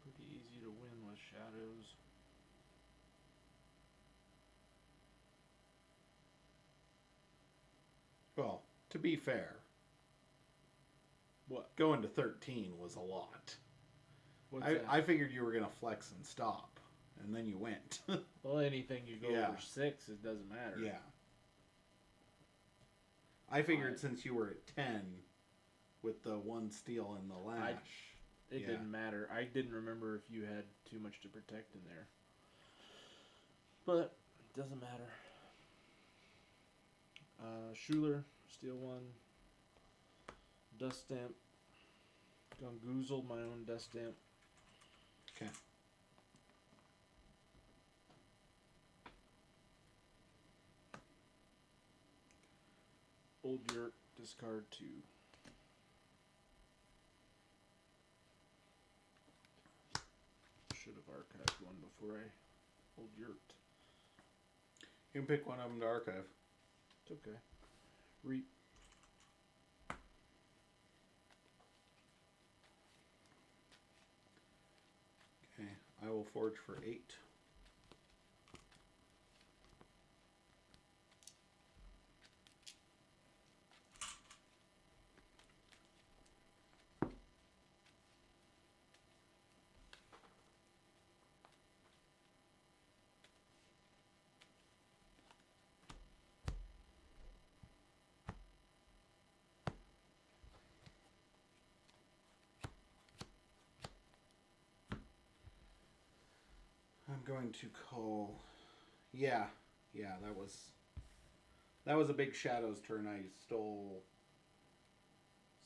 Pretty easy to win with Shadows. Well, to be fair, What? going to 13 was a lot. What's that? I figured you were going to flex and stop, and then you went. Well, anything you go Yeah. over 6, it doesn't matter. Yeah. I figured Right. since you were at 10 with the 1 steal and the lash. It Yeah. didn't matter. I didn't remember if you had too much to protect in there. But, it doesn't matter. Schuler, steal 1. Dust Stamp. Gungoozle, my own Dust Stamp. Okay. Old Yurt, discard 2. Should have archived 1 before I Old Yurt. You can pick one of them to archive. It's okay. Reap. Okay. I will forge for 8. I'm going to call... Yeah, that was That was a big Shadows turn. I stole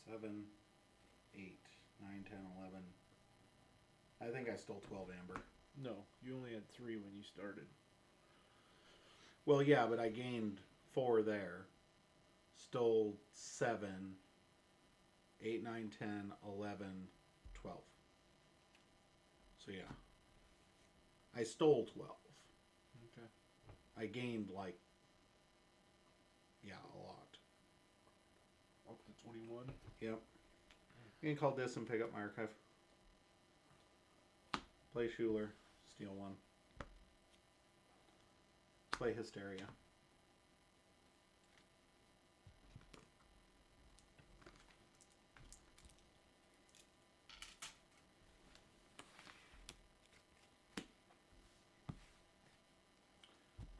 7, 8, 9, 10, 11. I think I stole 12 amber. No, you only had 3 when you started. Well, yeah, but I gained 4 there. Stole 7, 8, 9, 10, 11, 12. So, yeah. I stole 12. Okay. I gained, like, yeah, a lot. Up to 21? Yep. You can call this and pick up my archive. Play Schuler. Steal 1. Play Hysteria.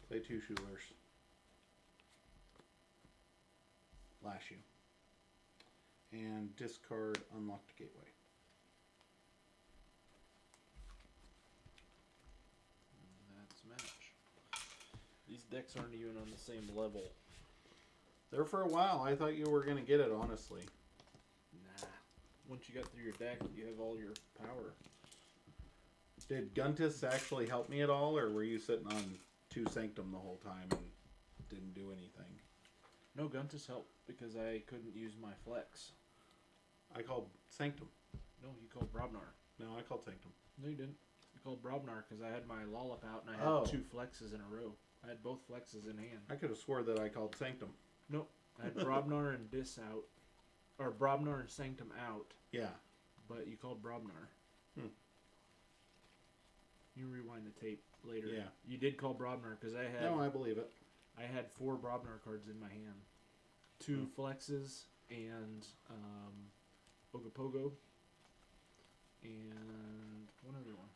Play 2 Schulers. Lash you. And discard Unlocked Gateway. That's match. These decks aren't even on the same level. There for a while. I thought you were going to get it, honestly. Nah. Once you got through your deck, you have all your power. Did Guntus actually help me at all, or were you sitting on 2 Sanctum the whole time and didn't do anything? No, Guntus helped because I couldn't use my flex. I called Sanctum. No, you called Brobnar. No, I called Sanctum. No, you didn't. You called Brobnar because I had my Lollop out and I had 2 flexes in a row. I had both flexes in hand. I could have swore that I called Sanctum. Nope. I had Brobnar and Dis out. Or Brobnar and Sanctum out. Yeah. But you called Brobnar. You rewind the tape later. Yeah. You did call Brobnar because I had... No, I believe it. I had 4 Brobnar cards in my hand. 2 flexes and Ogopogo. And one other one.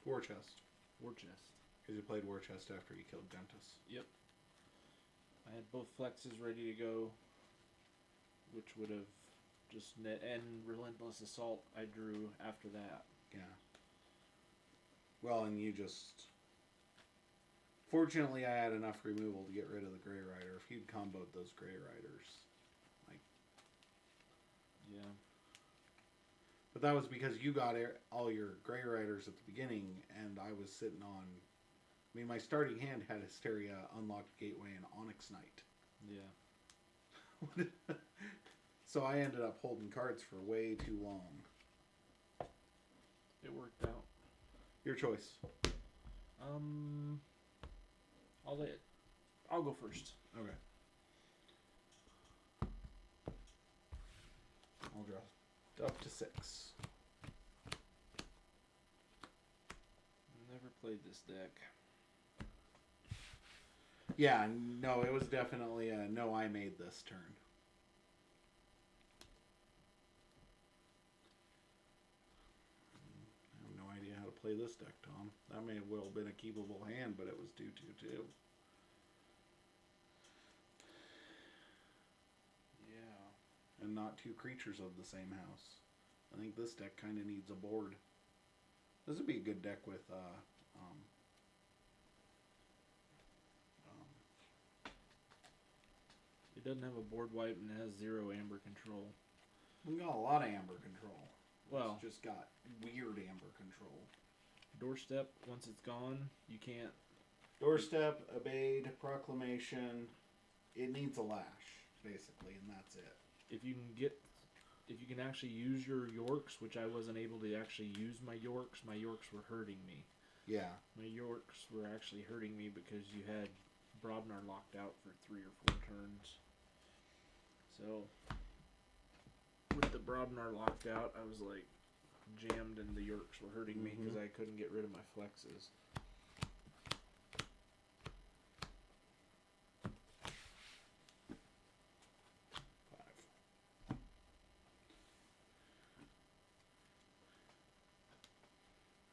War Chest. War Chest. Because you played War Chest after you killed Guntus. Yep. I had both flexes ready to go, which would have just and Relentless Assault I drew after that. Yeah. Well, and you just... Fortunately, I had enough removal to get rid of the Grey Rider. If you'd comboed those Grey Riders, like... Yeah. But that was because you got all your Grey Riders at the beginning, and I was sitting on... I mean, my starting hand had Hysteria, Unlocked Gateway, and Onyx Knight. Yeah. So I ended up holding cards for way too long. It worked out. Your choice. I'll go first. Okay. I'll draw up to 6. Never played this deck. Yeah, no, it was definitely a no, I made this turn. I have no idea how to play this deck, Tom. That may have well been a keepable hand, but it was 2/2/2. Yeah. And not 2 creatures of the same house. I think this deck kind of needs a board. This would be a good deck with, It doesn't have a board wipe and it has 0 amber control. we got a lot of amber control. Well, It's just got weird amber control. Doorstep, once it's gone, you can't... Doorstep, Obeyed, Proclamation. It needs a lash, basically, and that's it. If you can actually use your Yorks, which I wasn't able to actually use my Yorks were hurting me. Yeah. My Yorks were actually hurting me because you had Brobnar locked out for 3 or 4 turns. So, with the Brobnar locked out, I was like jammed and the Yorks were hurting me because I couldn't get rid of my flexes.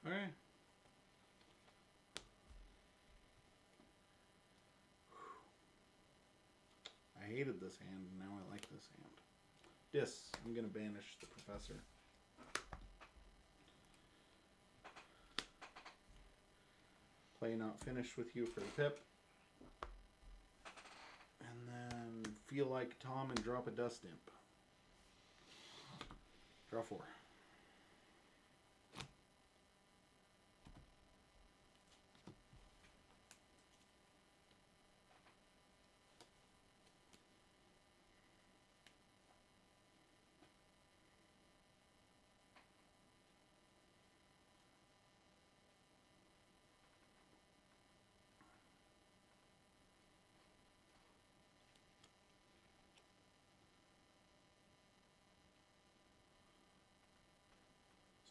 Alright. I hated this hand, and now I like this hand. Yes, I'm going to banish the Professor. Play not finished with you for the pip. feel like Tom and drop a Dust Imp. Draw 4.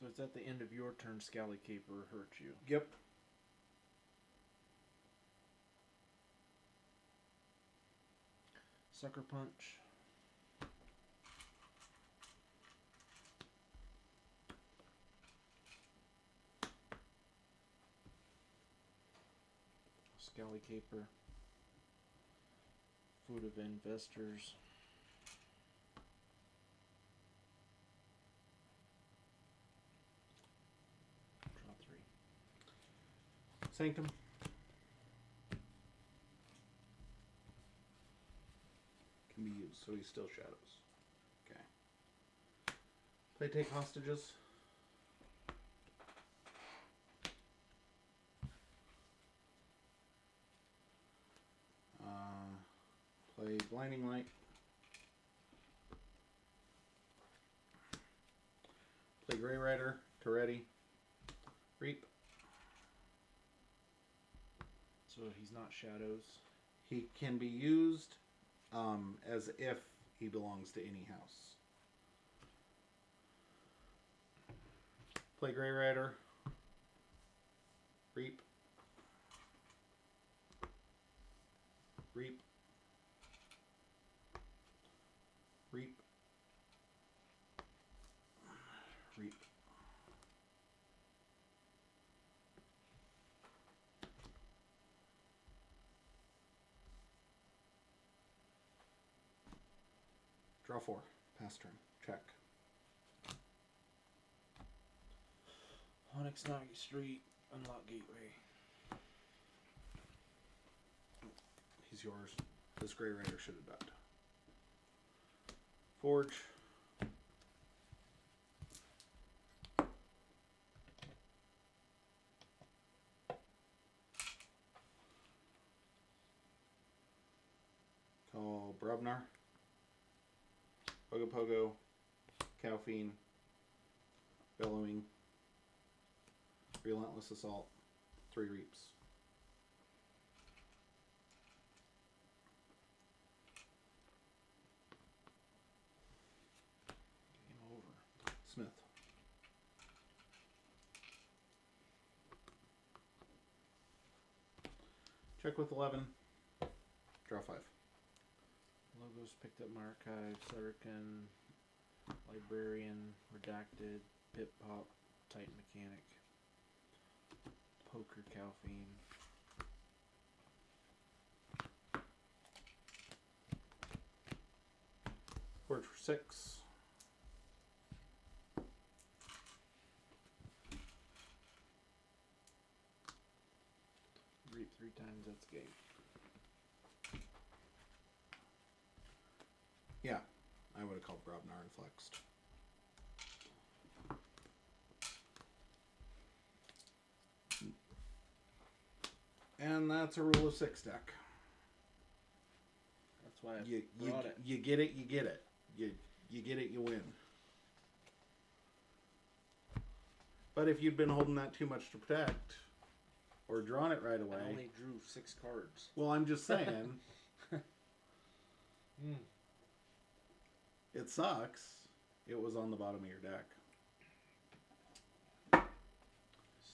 So it's at the end of your turn, Scally Caper hurt you. Yep. Sucker Punch. Scally Caper. Food of Investors. Draw 3. Sanctum. Can be used, so he still shadows. Okay. Play Take Hostages. Play Blinding Light. Play Grey Rider, Toretti, Reap. So he's not shadows. He can be used as if he belongs to any house. Play Grey Rider, Reap, Reap, Reap, Reap. Draw 4. Pass turn. Check. Onyx Nugget Street. Unlock Gateway. He's yours. This Grey Rider should have died. Forge. Call Brubnar. Pogo, Calfine, Bellowing, Relentless Assault, 3 Reaps. Game over. Smith. Check with 11. Draw 5. Logos picked up my archive. Sutterkin, Librarian, Redacted, Pip Pop, Titan Mechanic, Poker Calfine. Forge for 6. Reap 3 times, that's game. Yeah, I would have called Brobnar and flexed. And that's a rule of 6 deck. That's why I You brought it. you get it, you get it. You get it, you win. But if you'd been holding that too much to protect, or drawn it right away. I only drew 6 cards. Well, I'm just saying. It sucks. It was on the bottom of your deck.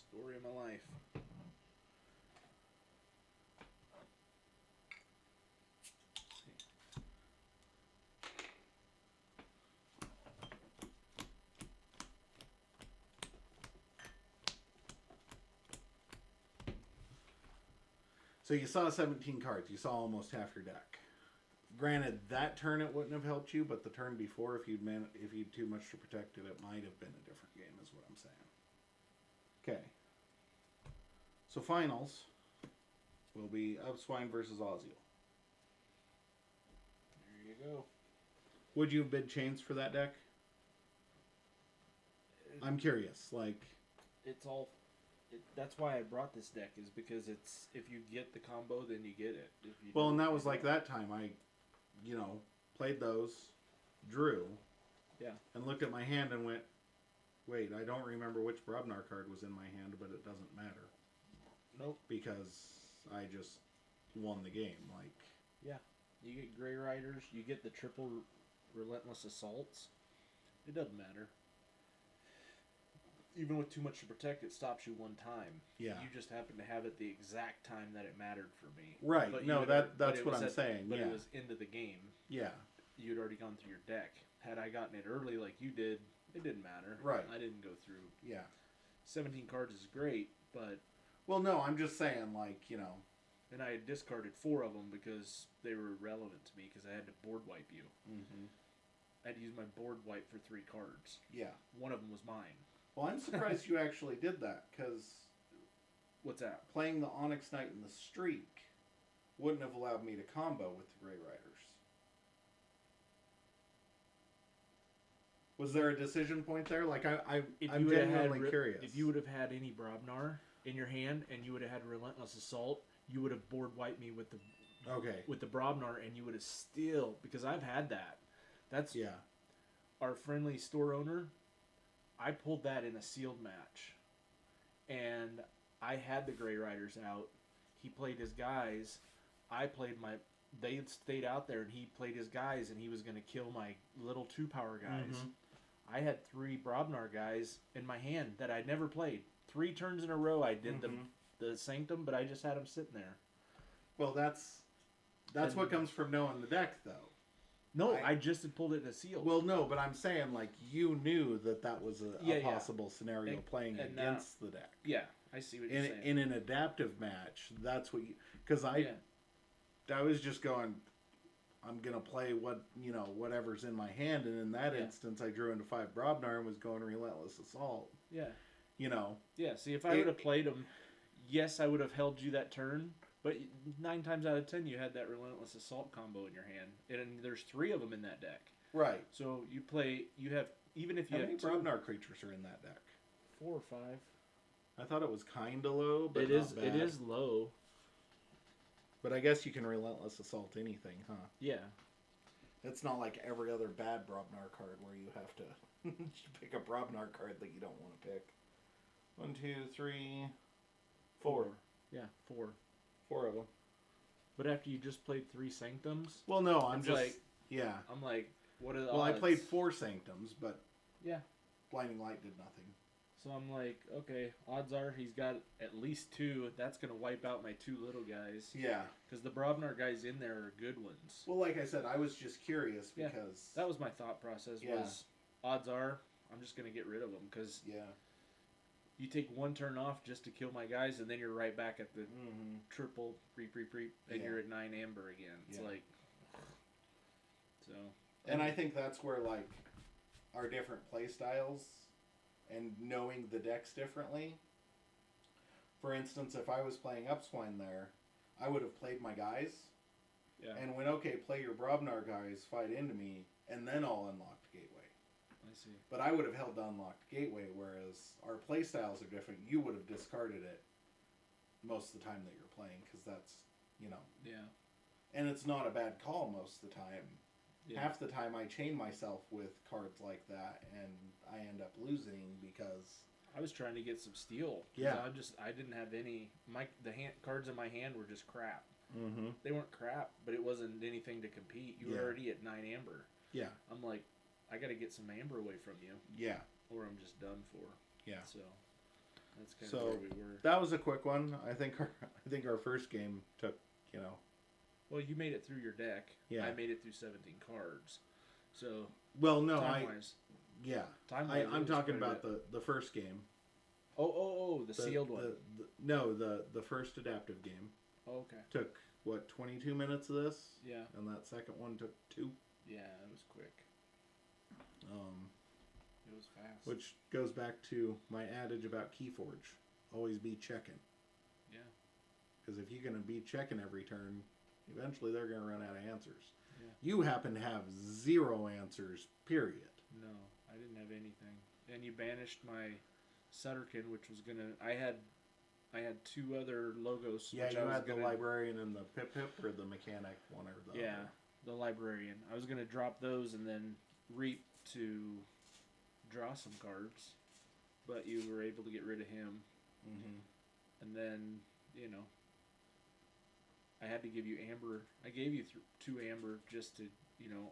Story of my life. So you saw 17 cards. You saw almost half your deck. Granted, that turn it wouldn't have helped you, but the turn before, if you'd too much to protect it, it might have been a different game, is what I'm saying. Okay. So finals will be Upswine versus Oziel. There There you go. Would you have bid chains for that deck? I'm curious. Like, It's all. That's why I brought this deck, is because it's, if you get the combo, then you get it. If you well, and don't, that you was like don't. that time I, played those, drew, Yeah. and looked at my hand and went, wait, I don't remember which Brobnar card was in my hand, but it doesn't matter. Nope. Because I just won the game. Like, Yeah. You get Grey Riders, you get the triple Relentless Assaults. It doesn't matter. Even with too much to protect, it stops you one time. yeah. You just happen to have it the exact time that it mattered for me. Right. But No, you'd already- but that's it what was I'm at- saying. But yeah. it was into the game. Yeah. You'd already gone through your deck. Had I gotten it early like you did, it didn't matter. Right. I didn't go through. Yeah. 17 cards is great, but... Well, no, I'm just saying, like, And I had discarded 4 of them because they were relevant to me, because I had to board wipe you. Mm-hmm. I had to use my board wipe for 3 cards. Yeah. One of them was mine. Well, I'm surprised you actually did that, because What's that? playing the Onyx Knight in the Streak wouldn't have allowed me to combo with the Grey Riders. Was there a decision point there? Like, I'm genuinely curious. If you would have had any Brobnar in your hand and you would have had Relentless Assault, you would have board wiped me with the Brobnar, and you would have still, because I've had that. That's Yeah. our friendly store owner. I pulled that in a sealed match, and I had the Grey Riders out. He played his guys. I played my. They stayed out there, and he played his guys, and he was going to kill my little 2-power guys. Mhm. I had 3 Brobnar guys in my hand that I'd never played. 3 turns in a row I did the Sanctum, but I just had them sitting there. Well, that's what comes from knowing the deck, though. No, I just had pulled it in a seal. Well, no, but I'm saying, like, you knew that was a possible scenario playing and against the deck. Yeah, I see what you're saying. In an adaptive match, that's what you... Because I was just going, I'm going to play whatever's in my hand, and in that instance, I drew into 5 Brobnar and was going Relentless Assault. Yeah. Yeah, see, if I would have played them, yes, I would have held you that turn, but 9 times out of 10, you had that Relentless Assault combo in your hand, and there's 3 of them in that deck. Right. So you have, even if you How have many Brobnar creatures are in that deck? 4 or 5. I thought it was kind of low, but It not is bad. low. But I guess you can Relentless Assault anything, huh? Yeah. It's not like every other bad Brobnar card where you have to pick a Brobnar card that you don't want to pick. 1, 2, 3, 4. Yeah, 4. 4 of them. But after you just played 3 Sanctums, Well, no, I'm It's just... like- yeah. I'm like, what are the Well, I odds? played 4 Sanctums, but Yeah. Blinding Light did nothing. So I'm like, okay, odds are he's got at least 2. That's going to wipe out my 2 little guys. Yeah. Because the Brobnar guys in there are good ones. Well, like I said, I was just curious Yeah. because... That was my thought process, was odds are I'm just going to get rid of them. Because Yeah. you take 1 turn off just to kill my guys, and then you're right back at the Mm-hmm. triple reap, and Yeah. you're at 9 amber again. It's Yeah. like... So... And I think that's where, like, our different play styles and knowing the decks differently. For instance, if I was playing Upswine there, I would have played my guys Yeah, and went, okay, play your Brobnar guys, fight into me, and then I'll unlock the gateway. I see. But I would have held the unlocked gateway, whereas our play styles are different. You would have discarded it most of the time that you're playing, because that's, Yeah. And it's not a bad call most of the time. Yeah. Half the time I chain myself with cards like that, and I end up losing because... I was trying to get some steel. 'Cause Yeah. I didn't have any... cards in my hand were just crap. Mm-hmm. They weren't crap, but it wasn't anything to compete. You were Yeah. already at 9 amber. Yeah. I'm like, I got to get some amber away from you, Yeah. or I'm just done for. Yeah. So that's kind So, of where we were. That was a quick one. I think our first game took, Well, you made it through your deck. Yeah. I made it through 17 cards. So Well, no, time-wise, I'm it was talking quite a about the first game. the sealed one. The first adaptive game Oh, okay. took, 22 minutes of this? Yeah. And that second one took 2. Yeah, it was quick. It was fast. Which goes back to my adage about Keyforge. Always be checking. Yeah. Because if you're going to be checking every turn, Eventually, they're going to run out of answers. Yeah. You happen to have 0 answers, period. No, I didn't have anything. And you banished my Sutterkin, which was gonna. I had 2 other logos. Yeah, which you I was had the gonna, librarian and the Pip or the mechanic, one or the Yeah, other. the librarian. I was gonna drop those and then reap to draw some cards, but you were able to get rid of him. Mm-hmm. And then I had to give you amber. I gave you 2 amber just to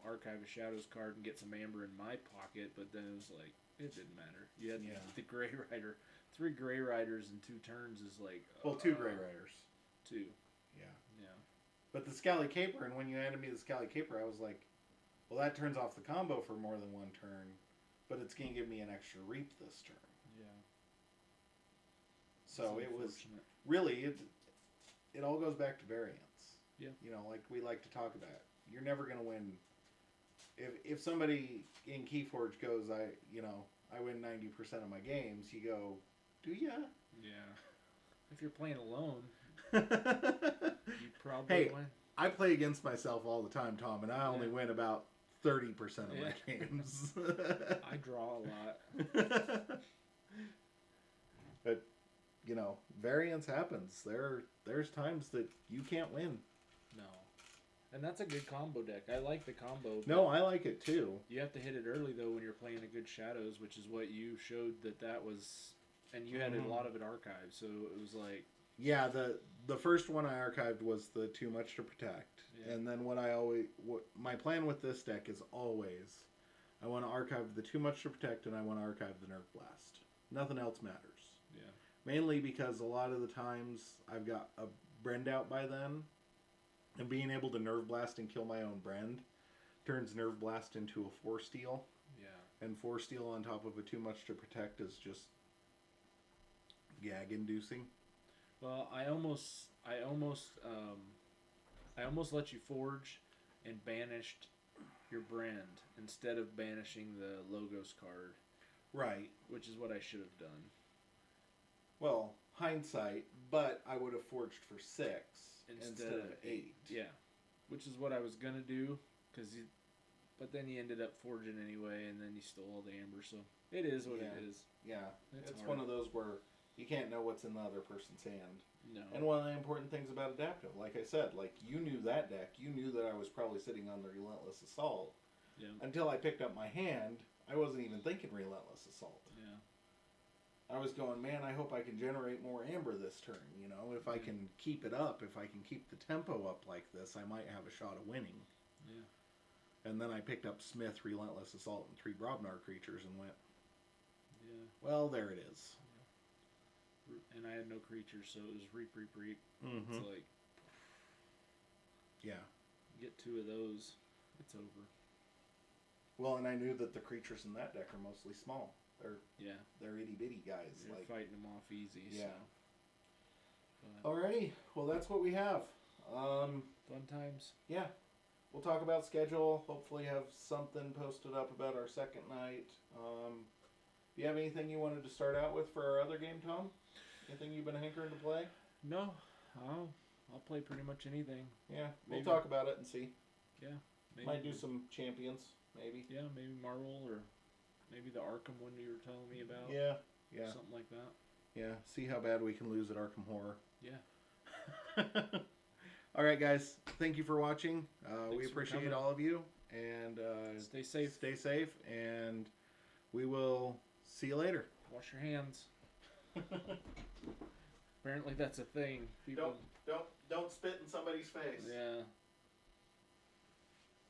archive a Shadows card and get some amber in my pocket. But then it was like it didn't matter. You had the Grey Rider. 3 Grey Riders in 2 turns is like 2 Grey Riders. 2. Yeah. Yeah. But the Scally Caper, and when you handed me the Scally Caper, I was like, well, that turns off the combo for more than 1 turn, but it's going to give me an extra reap this turn. Yeah. So it was really it all goes back to variance. Yeah. Like we like to talk about. You're never going to win. If somebody in Keyforge goes, I win 90% of my games, you go, do ya? Yeah. If you're playing alone, you probably win. I play against myself all the time, Tom, and I only win about 30% of my games. I draw a lot. But, variance happens. There's times that you can't win. No. And that's a good combo deck. I like the combo. No, I like it too. You have to hit it early, though, when you're playing a good Shadows, which is what you showed that was... And you had a lot of it archived, so it was like... Yeah, the first one I archived was the Too Much to Protect. Yeah. And then my plan with this deck is always, I want to archive the Too Much to Protect and I want to archive the Nerve Blast. Nothing else matters. Yeah. Mainly because a lot of the times I've got a Brend out by then, and being able to Nerve Blast and kill my own Brend turns Nerve Blast into a 4-steal. Yeah. And 4-steal on top of a Too Much to Protect is just gag-inducing. Well, I almost let you forge and banished your Brand instead of banishing the Logos card. Right. Which is what I should have done. Well, hindsight, but I would have forged for 6 instead of 8. Yeah. Which is what I was going to do, but then you ended up forging anyway, and then you stole all the amber, so it is what it is. Yeah. It's hard. one of those where you can't know what's in the other person's hand. No. And one of the important things about Adaptive, like I said, you knew that deck. You knew that I was probably sitting on the Relentless Assault. Yeah. Until I picked up my hand, I wasn't even thinking Relentless Assault. Yeah. I was going, man, I hope I can generate more amber this turn. If I can keep it up, if I can keep the tempo up like this, I might have a shot of winning. Yeah. And then I picked up Smith, Relentless Assault, and 3 Brobnar creatures and went, yeah. Well, there it is. And I had no creatures, so it was reap. Mm-hmm. It's like, yeah. Get 2 of those, it's over. Well, and I knew that the creatures in that deck are mostly small. They're itty bitty guys. You're fighting them off easy. Yeah. So. Alrighty. Well, that's what we have. Fun times. Yeah. We'll talk about schedule. Hopefully, have something posted up about our second night. Do you have anything you wanted to start out with for our other game, Tom? Anything you've been hankering to play? No. I'll play pretty much anything. Yeah. Maybe. We'll talk about it and see. Yeah. Maybe. Might do some champions, maybe. Yeah, maybe Marvel or maybe the Arkham one you were telling me about. Yeah. Something like that. Yeah. See how bad we can lose at Arkham Horror. Yeah. All right, guys. Thank you for watching. We for appreciate coming. all of you. And Stay safe. Stay safe. And we will see you later. Wash your hands. Apparently that's a thing. People. Don't spit in somebody's face. Yeah.